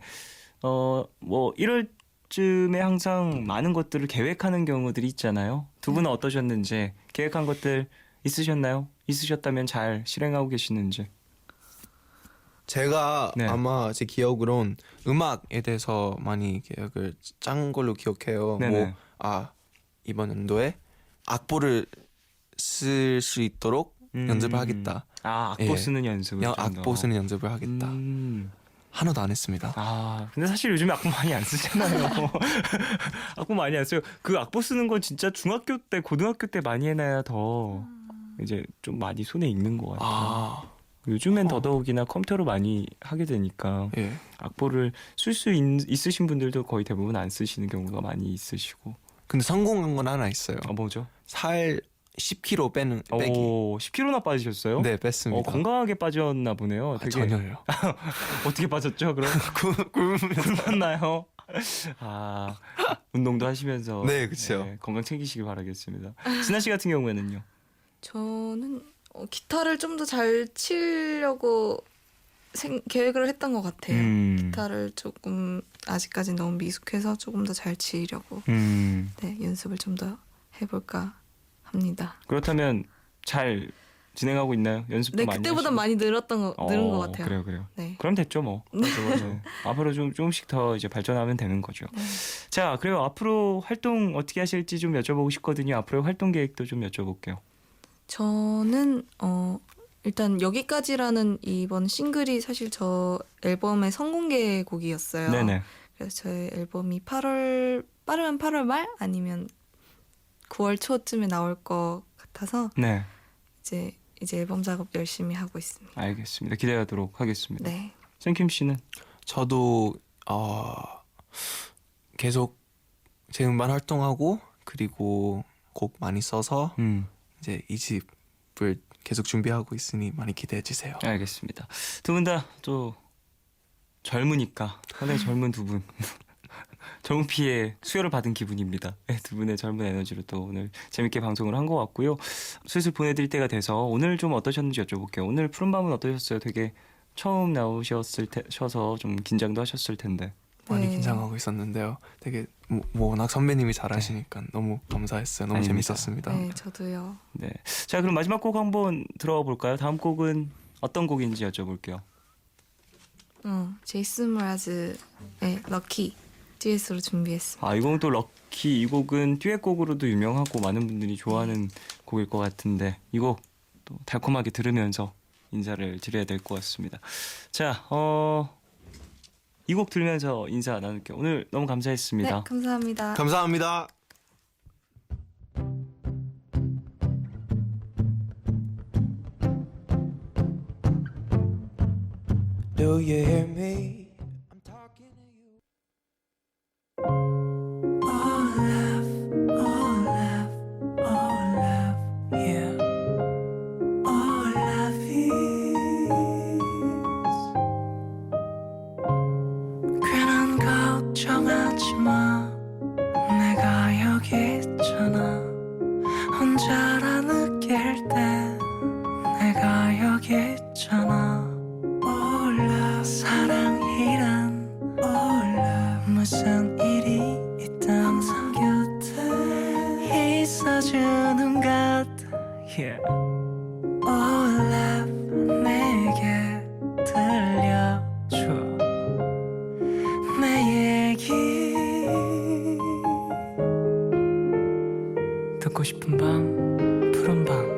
뭐 1월쯤에 항상 많은 것들을 계획하는 경우들이 있잖아요. 두 분은 어떠셨는지 계획한 것들 있으셨나요? 있으셨다면 잘 실행하고 계시는지. 제가 아마 제 기억으론 음악에 대해서 많이 계획을 짠 걸로 기억해요. 네네. 이번 연도에 악보를 쓸 수 있도록 연습을 하겠다. 악보 쓰는 연습을. 악보 쓰는 연습을 하겠다. 하나도 안 했습니다. 근데 사실 요즘에 악보 많이 안 쓰잖아요. 악보 많이 안 써요. 그 악보 쓰는 건 진짜 중학교 때, 고등학교 때 많이 해놔야 더 이제 좀 많이 손에 익는 것 같아요. 요즘엔 더더욱이나 컴퓨터로 많이 하게 되니까 예. 악보를 쓸 수 있으신 분들도 거의 대부분 안 쓰시는 경우가 많이 있으시고. 근데 성공한 건 하나 있어요. 뭐죠? 살 10kg 빼기. 오, 10kg나 빠지셨어요? 네, 뺐습니다. 건강하게 빠졌나 보네요. 되게 전혀요. 어떻게 빠졌죠? 그럼 굶었나요? 운동도 하시면서 네, 그렇죠. 건강 챙기시길 바라겠습니다. 진아 씨 같은 경우에는요? 저는 기타를 좀 더 잘 치려고 계획을 했던 것 같아요. 기타를 조금 아직까지 너무 미숙해서 조금 더 잘 치려고 네, 연습을 좀 더 해볼까 합니다. 그렇다면 잘 진행하고 있나요? 연습도 네, 많이 그때보다 하시고? 많이 늘은 것 같아요. 그래요. 네. 그럼 됐죠 뭐. 네. 앞으로 조금씩 더 이제 발전하면 되는 거죠. 네. 자, 그리고 앞으로 활동 어떻게 하실지 좀 여쭤보고 싶거든요. 앞으로의 활동 계획도 좀 여쭤볼게요. 저는 일단 여기까지라는 이번 싱글이 사실 저 앨범의 선공개 곡이었어요. 네네. 그래서 저의 앨범이 빠르면 8월 말 아니면 9월 초쯤에 나올 것 같아서 네. 이제 앨범 작업 열심히 하고 있습니다. 알겠습니다. 기대하도록 하겠습니다. 네. 샘킴 씨는? 저도 계속 제 음반 활동하고 그리고 곡 많이 써서 이제 이 집을 계속 준비하고 있으니 많이 기대해 주세요. 알겠습니다. 두 분 다 또 젊으니까 상당히 젊은 두 분. 젊은 피의 수혈을 받은 기분입니다. 네, 두 분의 젊은 에너지로 또 오늘 재밌게 방송을 한 것 같고요. 슬슬 보내드릴 때가 돼서 오늘 좀 어떠셨는지 여쭤볼게요. 오늘 푸른밤은 어떠셨어요? 되게 처음 나오셔서 좀 긴장도 하셨을 텐데. 많이 네. 긴장하고 있었는데요. 되게 워낙 선배님이 잘하시니까 너무 감사했어요. 너무 아닙니다. 재밌었습니다. 네, 저도요. 네. 자, 그럼 마지막 곡 한번 들어가 볼까요? 다음 곡은 어떤 곡인지 여쭤볼게요. 제이슨 브라즈의 럭키 듀엣으로 준비했습니다. 이 곡은 또 럭키. 이 곡은 듀엣곡으로도 유명하고 많은 분들이 좋아하는 곡일 것 같은데 이 곡 또 달콤하게 들으면서 인사를 드려야 될 것 같습니다. 자, 이 곡 들으면서 인사 나눌게요. 오늘 너무 감사했습니다. 네, 감사합니다. 감사합니다. Do you hear me? I'm talking to you. All love, yeah. All love is. 괜한 걱정하지 마. 내가 여기 있잖아. 혼자라 느낄 때 내가 여기 있잖아. 사랑이란 무슨 일이 있든 항상 곁에 있어주는 것 yeah. Oh love 내게 들려줘 내 얘기 듣고 싶은 밤 푸른 밤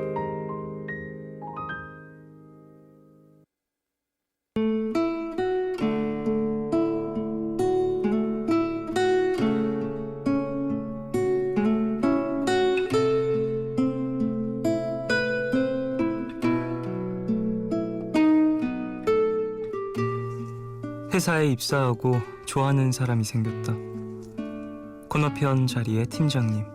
회사에 입사하고 좋아하는 사람이 생겼다. 건너편 자리의 팀장님.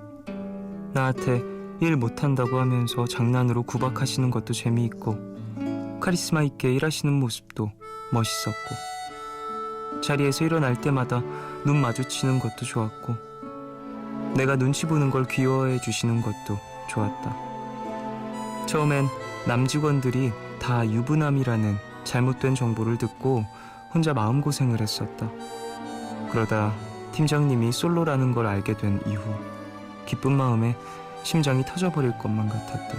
나한테 일 못한다고 하면서 장난으로 구박하시는 것도 재미있고 카리스마 있게 일하시는 모습도 멋있었고 자리에서 일어날 때마다 눈 마주치는 것도 좋았고 내가 눈치 보는 걸 귀여워해 주시는 것도 좋았다. 처음엔 남직원들이 다 유부남이라는 잘못된 정보를 듣고 혼자 마음고생을 했었다. 그러다 팀장님이 솔로라는 걸 알게 된 이후 기쁜 마음에 심장이 터져버릴 것만 같았다.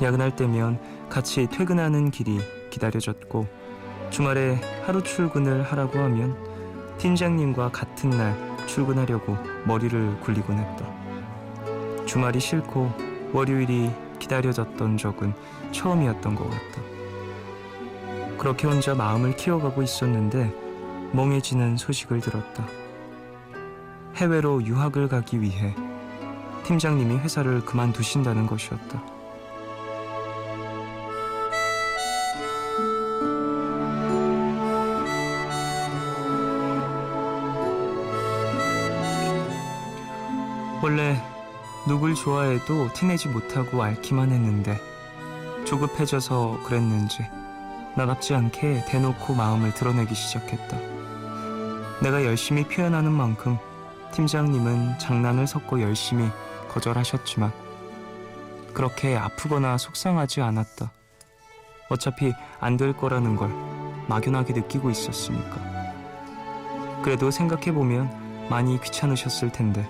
야근할 때면 같이 퇴근하는 길이 기다려졌고 주말에 하루 출근을 하라고 하면 팀장님과 같은 날 출근하려고 머리를 굴리곤 했다. 주말이 싫고 월요일이 기다려졌던 적은 처음이었던 것 같다. 그렇게 혼자 마음을 키워가고 있었는데 멍해지는 소식을 들었다. 해외로 유학을 가기 위해 팀장님이 회사를 그만두신다는 것이었다. 원래 누굴 좋아해도 티내지 못하고 앓기만 했는데 조급해져서 그랬는지 나답지 않게 대놓고 마음을 드러내기 시작했다. 내가 열심히 표현하는 만큼 팀장님은 장난을 섞어 열심히 거절하셨지만 그렇게 아프거나 속상하지 않았다. 어차피 안 될 거라는 걸 막연하게 느끼고 있었으니까. 그래도 생각해보면 많이 귀찮으셨을 텐데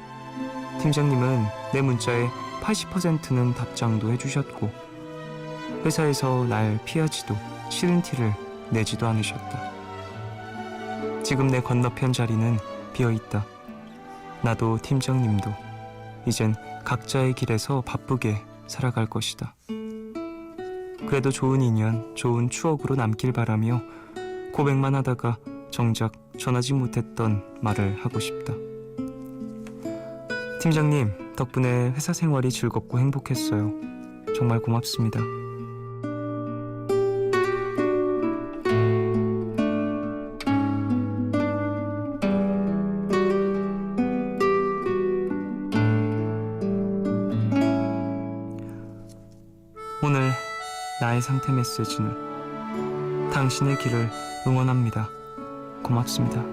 팀장님은 내 문자에 80%는 답장도 해주셨고 회사에서 날 피하지도 싫은 티를 내지도 않으셨다. 지금 내 건너편 자리는 비어있다. 나도 팀장님도 이젠 각자의 길에서 바쁘게 살아갈 것이다. 그래도 좋은 인연, 좋은 추억으로 남길 바라며 고백만 하다가 정작 전하지 못했던 말을 하고 싶다. 팀장님, 덕분에 회사 생활이 즐겁고 행복했어요. 정말 고맙습니다. 오늘 나의 상태 메시지는 당신의 길을 응원합니다. 고맙습니다.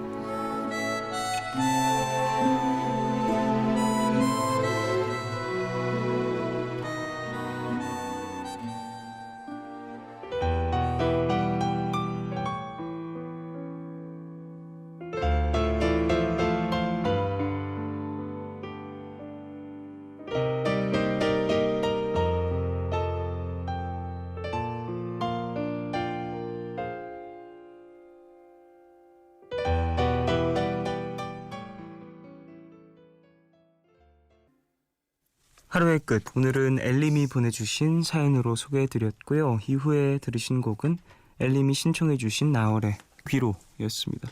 하루의 끝, 오늘은 엘림이 보내주신 사연으로 소개해드렸고요. 이후에 들으신 곡은 엘림이 신청해주신 나얼의 귀로였습니다.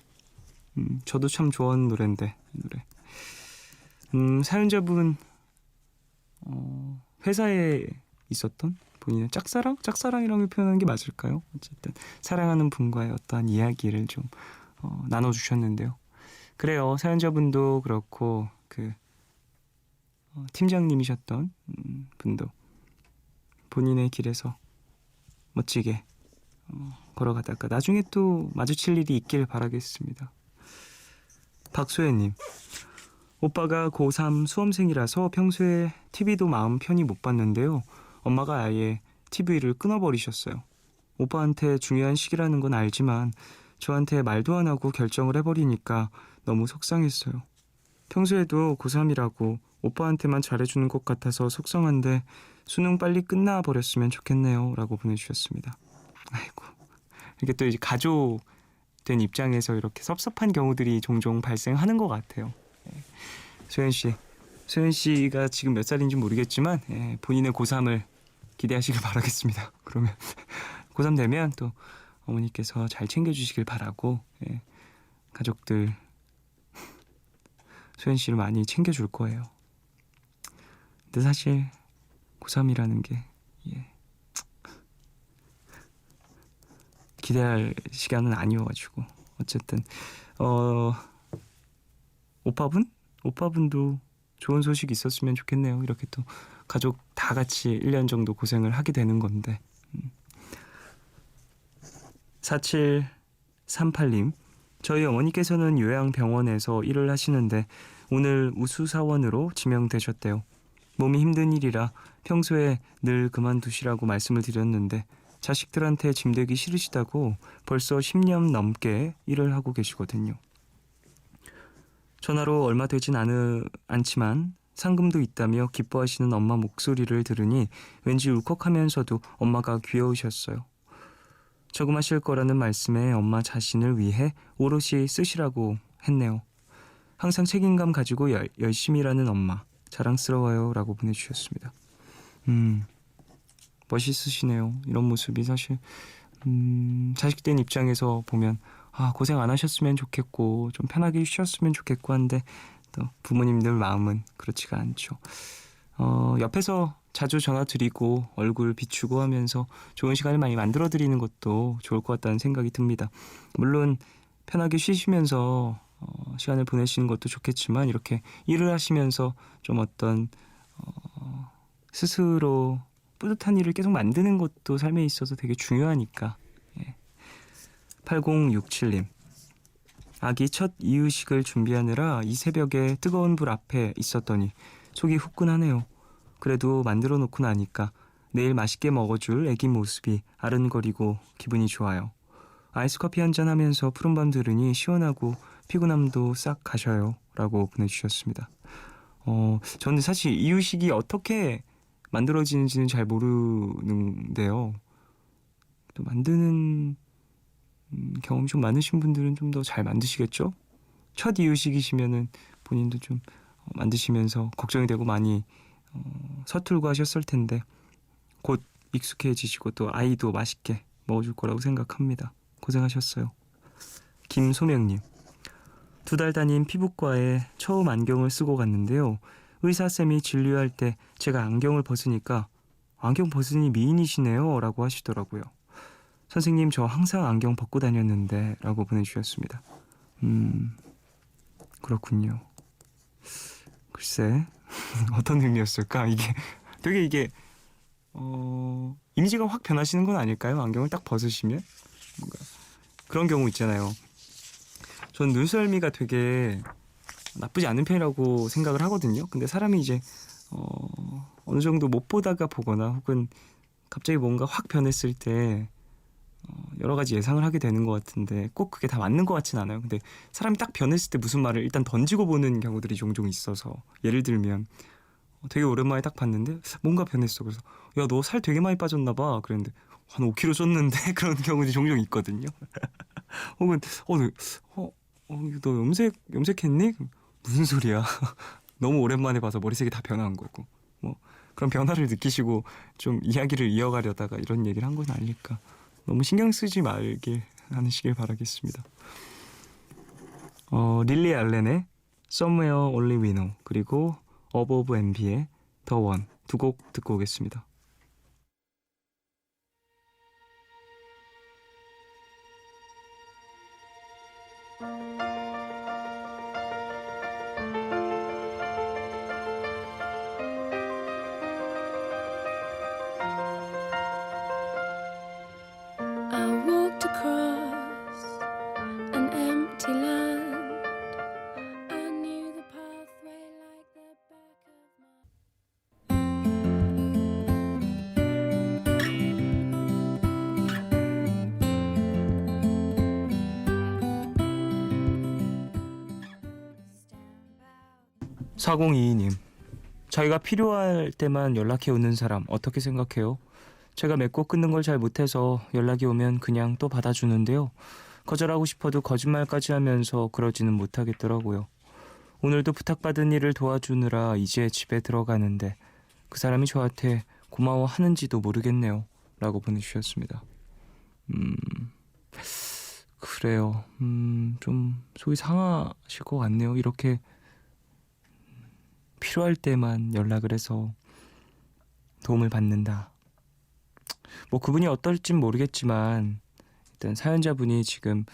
저도 참 좋아하는 노래인데 이 노래. 사연자분 회사에 있었던 본인의 짝사랑? 짝사랑이라고 표현하는 게 맞을까요? 어쨌든 사랑하는 분과의 어떠한 이야기를 좀 나눠주셨는데요. 그래요, 사연자분도 그렇고 팀장님이셨던 분도 본인의 길에서 멋지게 걸어가다가 나중에 또 마주칠 일이 있길 바라겠습니다. 박소연님, 오빠가 고3 수험생이라서 평소에 TV도 마음 편히 못 봤는데요. 엄마가 아예 TV를 끊어버리셨어요. 오빠한테 중요한 시기라는 건 알지만 저한테 말도 안 하고 결정을 해버리니까 너무 속상했어요. 평소에도 고3이라고 오빠한테만 잘해주는 것 같아서 속상한데 수능 빨리 끝나버렸으면 좋겠네요. 라고 보내주셨습니다. 아이고, 이게 또 이제 가족된 입장에서 이렇게 섭섭한 경우들이 종종 발생하는 것 같아요. 소연 씨가 지금 몇 살인지 모르겠지만 본인의 고3을 기대하시길 바라겠습니다. 그러면 고3 되면 또 어머니께서 잘 챙겨주시길 바라고 가족들 소연 씨를 많이 챙겨줄 거예요. 근데 사실 고3이라는 게 기대할 시간은 아니어가지고 어쨌든 오빠분도 좋은 소식이 있었으면 좋겠네요. 이렇게 또 가족 다 같이 1년 정도 고생을 하게 되는 건데. 4738님, 저희 어머니께서는 요양병원에서 일을 하시는데 오늘 우수사원으로 지명되셨대요. 몸이 힘든 일이라 평소에 늘 그만두시라고 말씀을 드렸는데 자식들한테 짐되기 싫으시다고 벌써 10년 넘게 일을 하고 계시거든요. 전화로 얼마 되진 않지만 상금도 있다며 기뻐하시는 엄마 목소리를 들으니 왠지 울컥하면서도 엄마가 귀여우셨어요. 저금하실 거라는 말씀에 엄마 자신을 위해 오롯이 쓰시라고 했네요. 항상 책임감 가지고 열심히 일하는 엄마 자랑스러워요. 라고 보내주셨습니다. 멋있으시네요. 이런 모습이 사실 자식된 입장에서 보면 고생 안 하셨으면 좋겠고 좀 편하게 쉬셨으면 좋겠고 한데 또 부모님들 마음은 그렇지가 않죠. 옆에서 자주 전화 드리고 얼굴 비추고 하면서 좋은 시간을 많이 만들어 드리는 것도 좋을 것 같다는 생각이 듭니다. 물론 편하게 쉬시면서 시간을 보내시는 것도 좋겠지만 이렇게 일을 하시면서 좀 어떤 스스로 뿌듯한 일을 계속 만드는 것도 삶에 있어서 되게 중요하니까. 8067님, 아기 첫 이유식을 준비하느라 이 새벽에 뜨거운 불 앞에 있었더니 속이 후끈하네요. 그래도 만들어 놓고 나니까 내일 맛있게 먹어줄 아기 모습이 아른거리고 기분이 좋아요. 아이스커피 한잔 하면서 푸른밤 들으니 시원하고 피곤함도 싹 가셔요. 라고 보내주셨습니다. 저는 사실 이유식이 어떻게 만들어지는지는 잘 모르는데요. 또 만드는 경험이 좀 많으신 분들은 좀 더 잘 만드시겠죠? 첫 이유식이시면은 본인도 좀 만드시면서 걱정이 되고 많이 서툴고 하셨을 텐데 곧 익숙해지시고 또 아이도 맛있게 먹어줄 거라고 생각합니다. 고생하셨어요. 김소명님, 2달 다닌 피부과에 처음 안경을 쓰고 갔는데요. 의사쌤이 진료할 때 제가 안경을 벗으니까 안경 벗으니 미인이시네요 라고 하시더라고요. 선생님, 저 항상 안경 벗고 다녔는데 라고 보내주셨습니다. 그렇군요. 글쎄 어떤 의미였을까? 이게 되게 이미지가 확 변하시는 건 아닐까요? 안경을 딱 벗으시면 뭔가 그런 경우 있잖아요. 전 눈썰미가 되게 나쁘지 않은 편이라고 생각을 하거든요. 근데 사람이 이제 어느 정도 못 보다가 보거나 혹은 갑자기 뭔가 확 변했을 때 여러 가지 예상을 하게 되는 것 같은데 꼭 그게 다 맞는 것 같진 않아요. 근데 사람이 딱 변했을 때 무슨 말을 일단 던지고 보는 경우들이 종종 있어서, 예를 들면 되게 오랜만에 딱 봤는데 뭔가 변했어. 그래서 야, 너 살 되게 많이 빠졌나 봐. 그랬는데 한 5kg 쪘는데 그런 경우들이 종종 있거든요. 혹은 너 염색했니? 무슨 소리야. 너무 오랜만에 봐서 머리색이 다 변한 거고, 뭐 그런 변화를 느끼시고 좀 이야기를 이어가려다가 이런 얘기를 한 건 아닐까. 너무 신경 쓰지 말길 하시길 바라겠습니다. 릴리 알렌의 Somewhere Only We Know, 그리고 Above MB의 The One, 두 곡 듣고 오겠습니다. I walked across an empty land. I knew the pathway like the back of my 사 4022님, 자기가 필요할 때만 연락해 오는 사람 어떻게 생각해요? 제가 맺고 끊는 걸 잘 못해서 연락이 오면 그냥 또 받아주는데요. 거절하고 싶어도 거짓말까지 하면서 그러지는 못하겠더라고요. 오늘도 부탁받은 일을 도와주느라 이제 집에 들어가는데 그 사람이 저한테 고마워하는지도 모르겠네요. 라고 보내주셨습니다. 그래요. 좀 속이 상하실 것 같네요. 이렇게 필요할 때만 연락을 해서 도움을 받는다. 뭐 그분이 어떨진 모르겠지만 일단 사연자분이 지금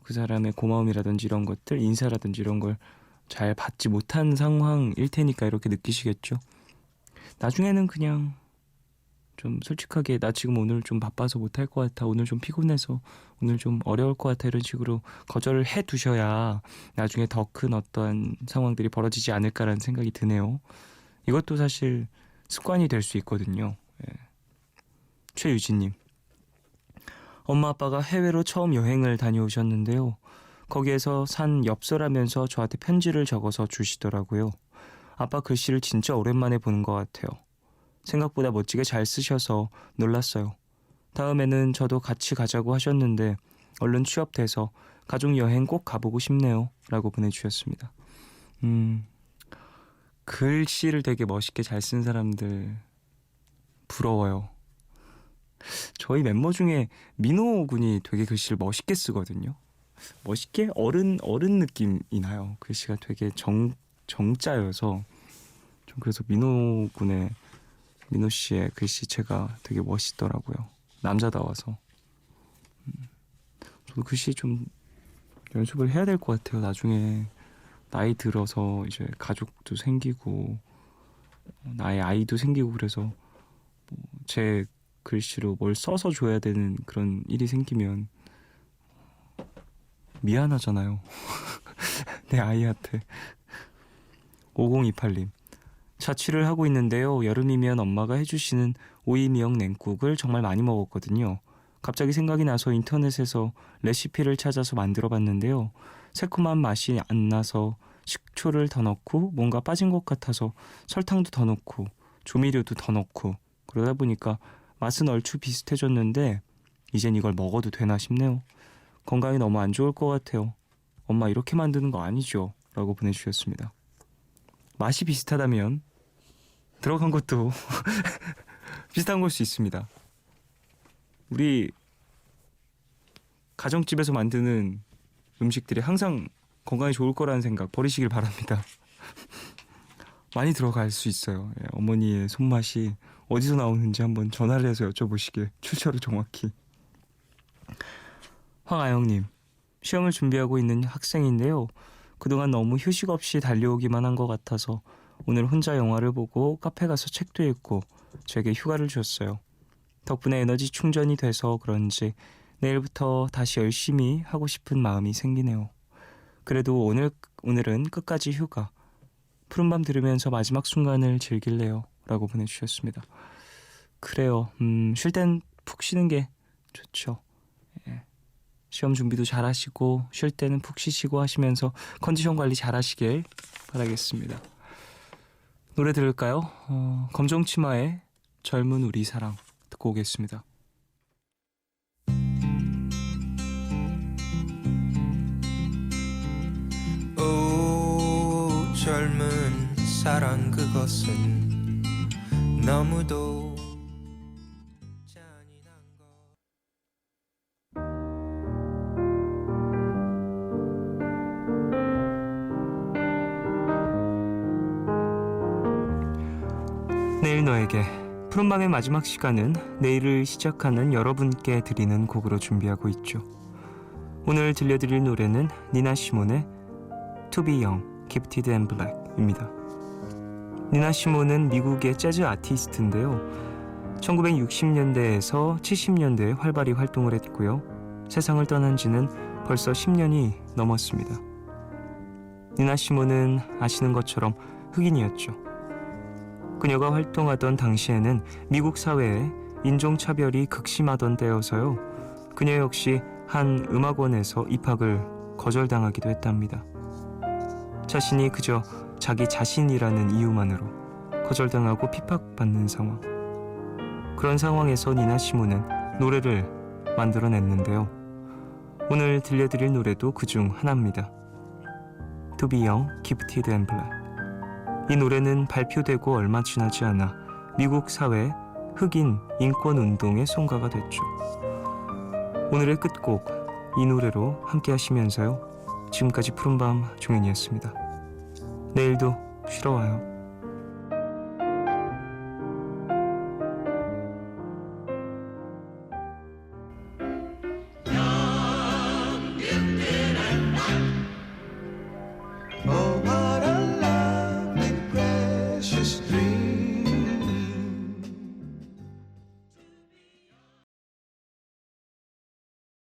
그 사람의 고마움이라든지 이런 것들, 인사라든지 이런 걸 잘 받지 못한 상황일 테니까 이렇게 느끼시겠죠. 나중에는 그냥 좀 솔직하게 나 지금 오늘 좀 바빠서 못할 것 같아, 오늘 좀 피곤해서, 오늘 좀 어려울 것 같아, 이런 식으로 거절을 해 두셔야 나중에 더 큰 어떠한 상황들이 벌어지지 않을까라는 생각이 드네요. 이것도 사실 습관이 될 수 있거든요. 예. 최유진님, 엄마 아빠가 해외로 처음 여행을 다녀오셨는데요. 거기에서 산 엽서라면서 저한테 편지를 적어서 주시더라고요. 아빠 글씨를 진짜 오랜만에 보는 것 같아요. 생각보다 멋지게 잘 쓰셔서 놀랐어요. 다음에는 저도 같이 가자고 하셨는데 얼른 취업돼서 가족 여행 꼭 가보고 싶네요. 라고 보내주셨습니다. 글씨를 되게 멋있게 잘 쓴 사람들 부러워요. 저희 멤버 중에 민호 군이 되게 글씨를 멋있게 쓰거든요. 멋있게 어른 느낌이 나요. 글씨가 되게 정자여서 좀 그래서 민호 씨의 글씨체가 되게 멋있더라고요. 남자다워서. 저도 글씨 좀 연습을 해야 될 것 같아요. 나중에 나이 들어서 이제 가족도 생기고 나의 아이도 생기고 그래서 제 글씨로 뭘 써서 줘야 되는 그런 일이 생기면 미안하잖아요. 내 아이한테. 5028님. 자취를 하고 있는데요. 여름이면 엄마가 해주시는 오이미역 냉국을 정말 많이 먹었거든요. 갑자기 생각이 나서 인터넷에서 레시피를 찾아서 만들어 봤는데요. 새콤한 맛이 안 나서 식초를 더 넣고 뭔가 빠진 것 같아서 설탕도 더 넣고 조미료도 더 넣고 그러다 보니까 맛은 얼추 비슷해졌는데 이젠 이걸 먹어도 되나 싶네요. 건강에 너무 안 좋을 것 같아요. 엄마 이렇게 만드는 거 아니죠? 라고 보내주셨습니다. 맛이 비슷하다면 들어간 것도 비슷한 걸 수 있습니다. 우리 가정집에서 만드는 음식들이 항상 건강에 좋을 거라는 생각 버리시길 바랍니다. 많이 들어갈 수 있어요. 예, 어머니의 손맛이 어디서 나오는지 한번 전화를 해서 여쭤보시길. 출처를 정확히. 황아영님. 시험을 준비하고 있는 학생인데요. 그동안 너무 휴식 없이 달려오기만 한 것 같아서 오늘 혼자 영화를 보고 카페 가서 책도 읽고 저에게 휴가를 줬어요. 덕분에 에너지 충전이 돼서 그런지 내일부터 다시 열심히 하고 싶은 마음이 생기네요. 그래도 오늘은 끝까지 휴가. 푸른밤 들으면서 마지막 순간을 즐길래요. 라고 보내주셨습니다. 그래요. 쉴 땐 푹 쉬는 게 좋죠. 예. 시험 준비도 잘 하시고 쉴 때는 푹 쉬시고 하시면서 컨디션 관리 잘 하시길 바라겠습니다. 노래 들을까요? 검정치마의 젊은 우리 사랑 듣고 오겠습니다. 오 젊은 사랑 그것은 너무도 잔인한 것. 내일 너에게 푸른밤의 마지막 시간은 내일을 시작하는 여러분께 드리는 곡으로 준비하고 있죠. 오늘 들려드릴 노래는 니나 시몬의 To Be Young, Gifted and Black입니다. 니나 시몬은 미국의 재즈 아티스트인데요. 1960년대에서 70년대에 활발히 활동을 했고요. 세상을 떠난 지는 벌써 10년이 넘었습니다. 니나 시몬은 아시는 것처럼 흑인이었죠. 그녀가 활동하던 당시에는 미국 사회에 인종차별이 극심하던 때여서요. 그녀 역시 한 음악원에서 입학을 거절당하기도 했답니다. 자신이 그저 자기 자신이라는 이유만으로 거절당하고 핍박받는 상황. 그런 상황에서 니나 시몬은 노래를 만들어냈는데요. 오늘 들려드릴 노래도 그중 하나입니다. To Be Young, Gifted and Black. 이 노래는 발표되고 얼마 지나지 않아 미국 사회 흑인 인권운동의 송가가 됐죠. 오늘의 끝곡 이 노래로 함께 하시면서요. 지금까지 푸른밤 종현이었습니다. 내일도 쉬러 와요.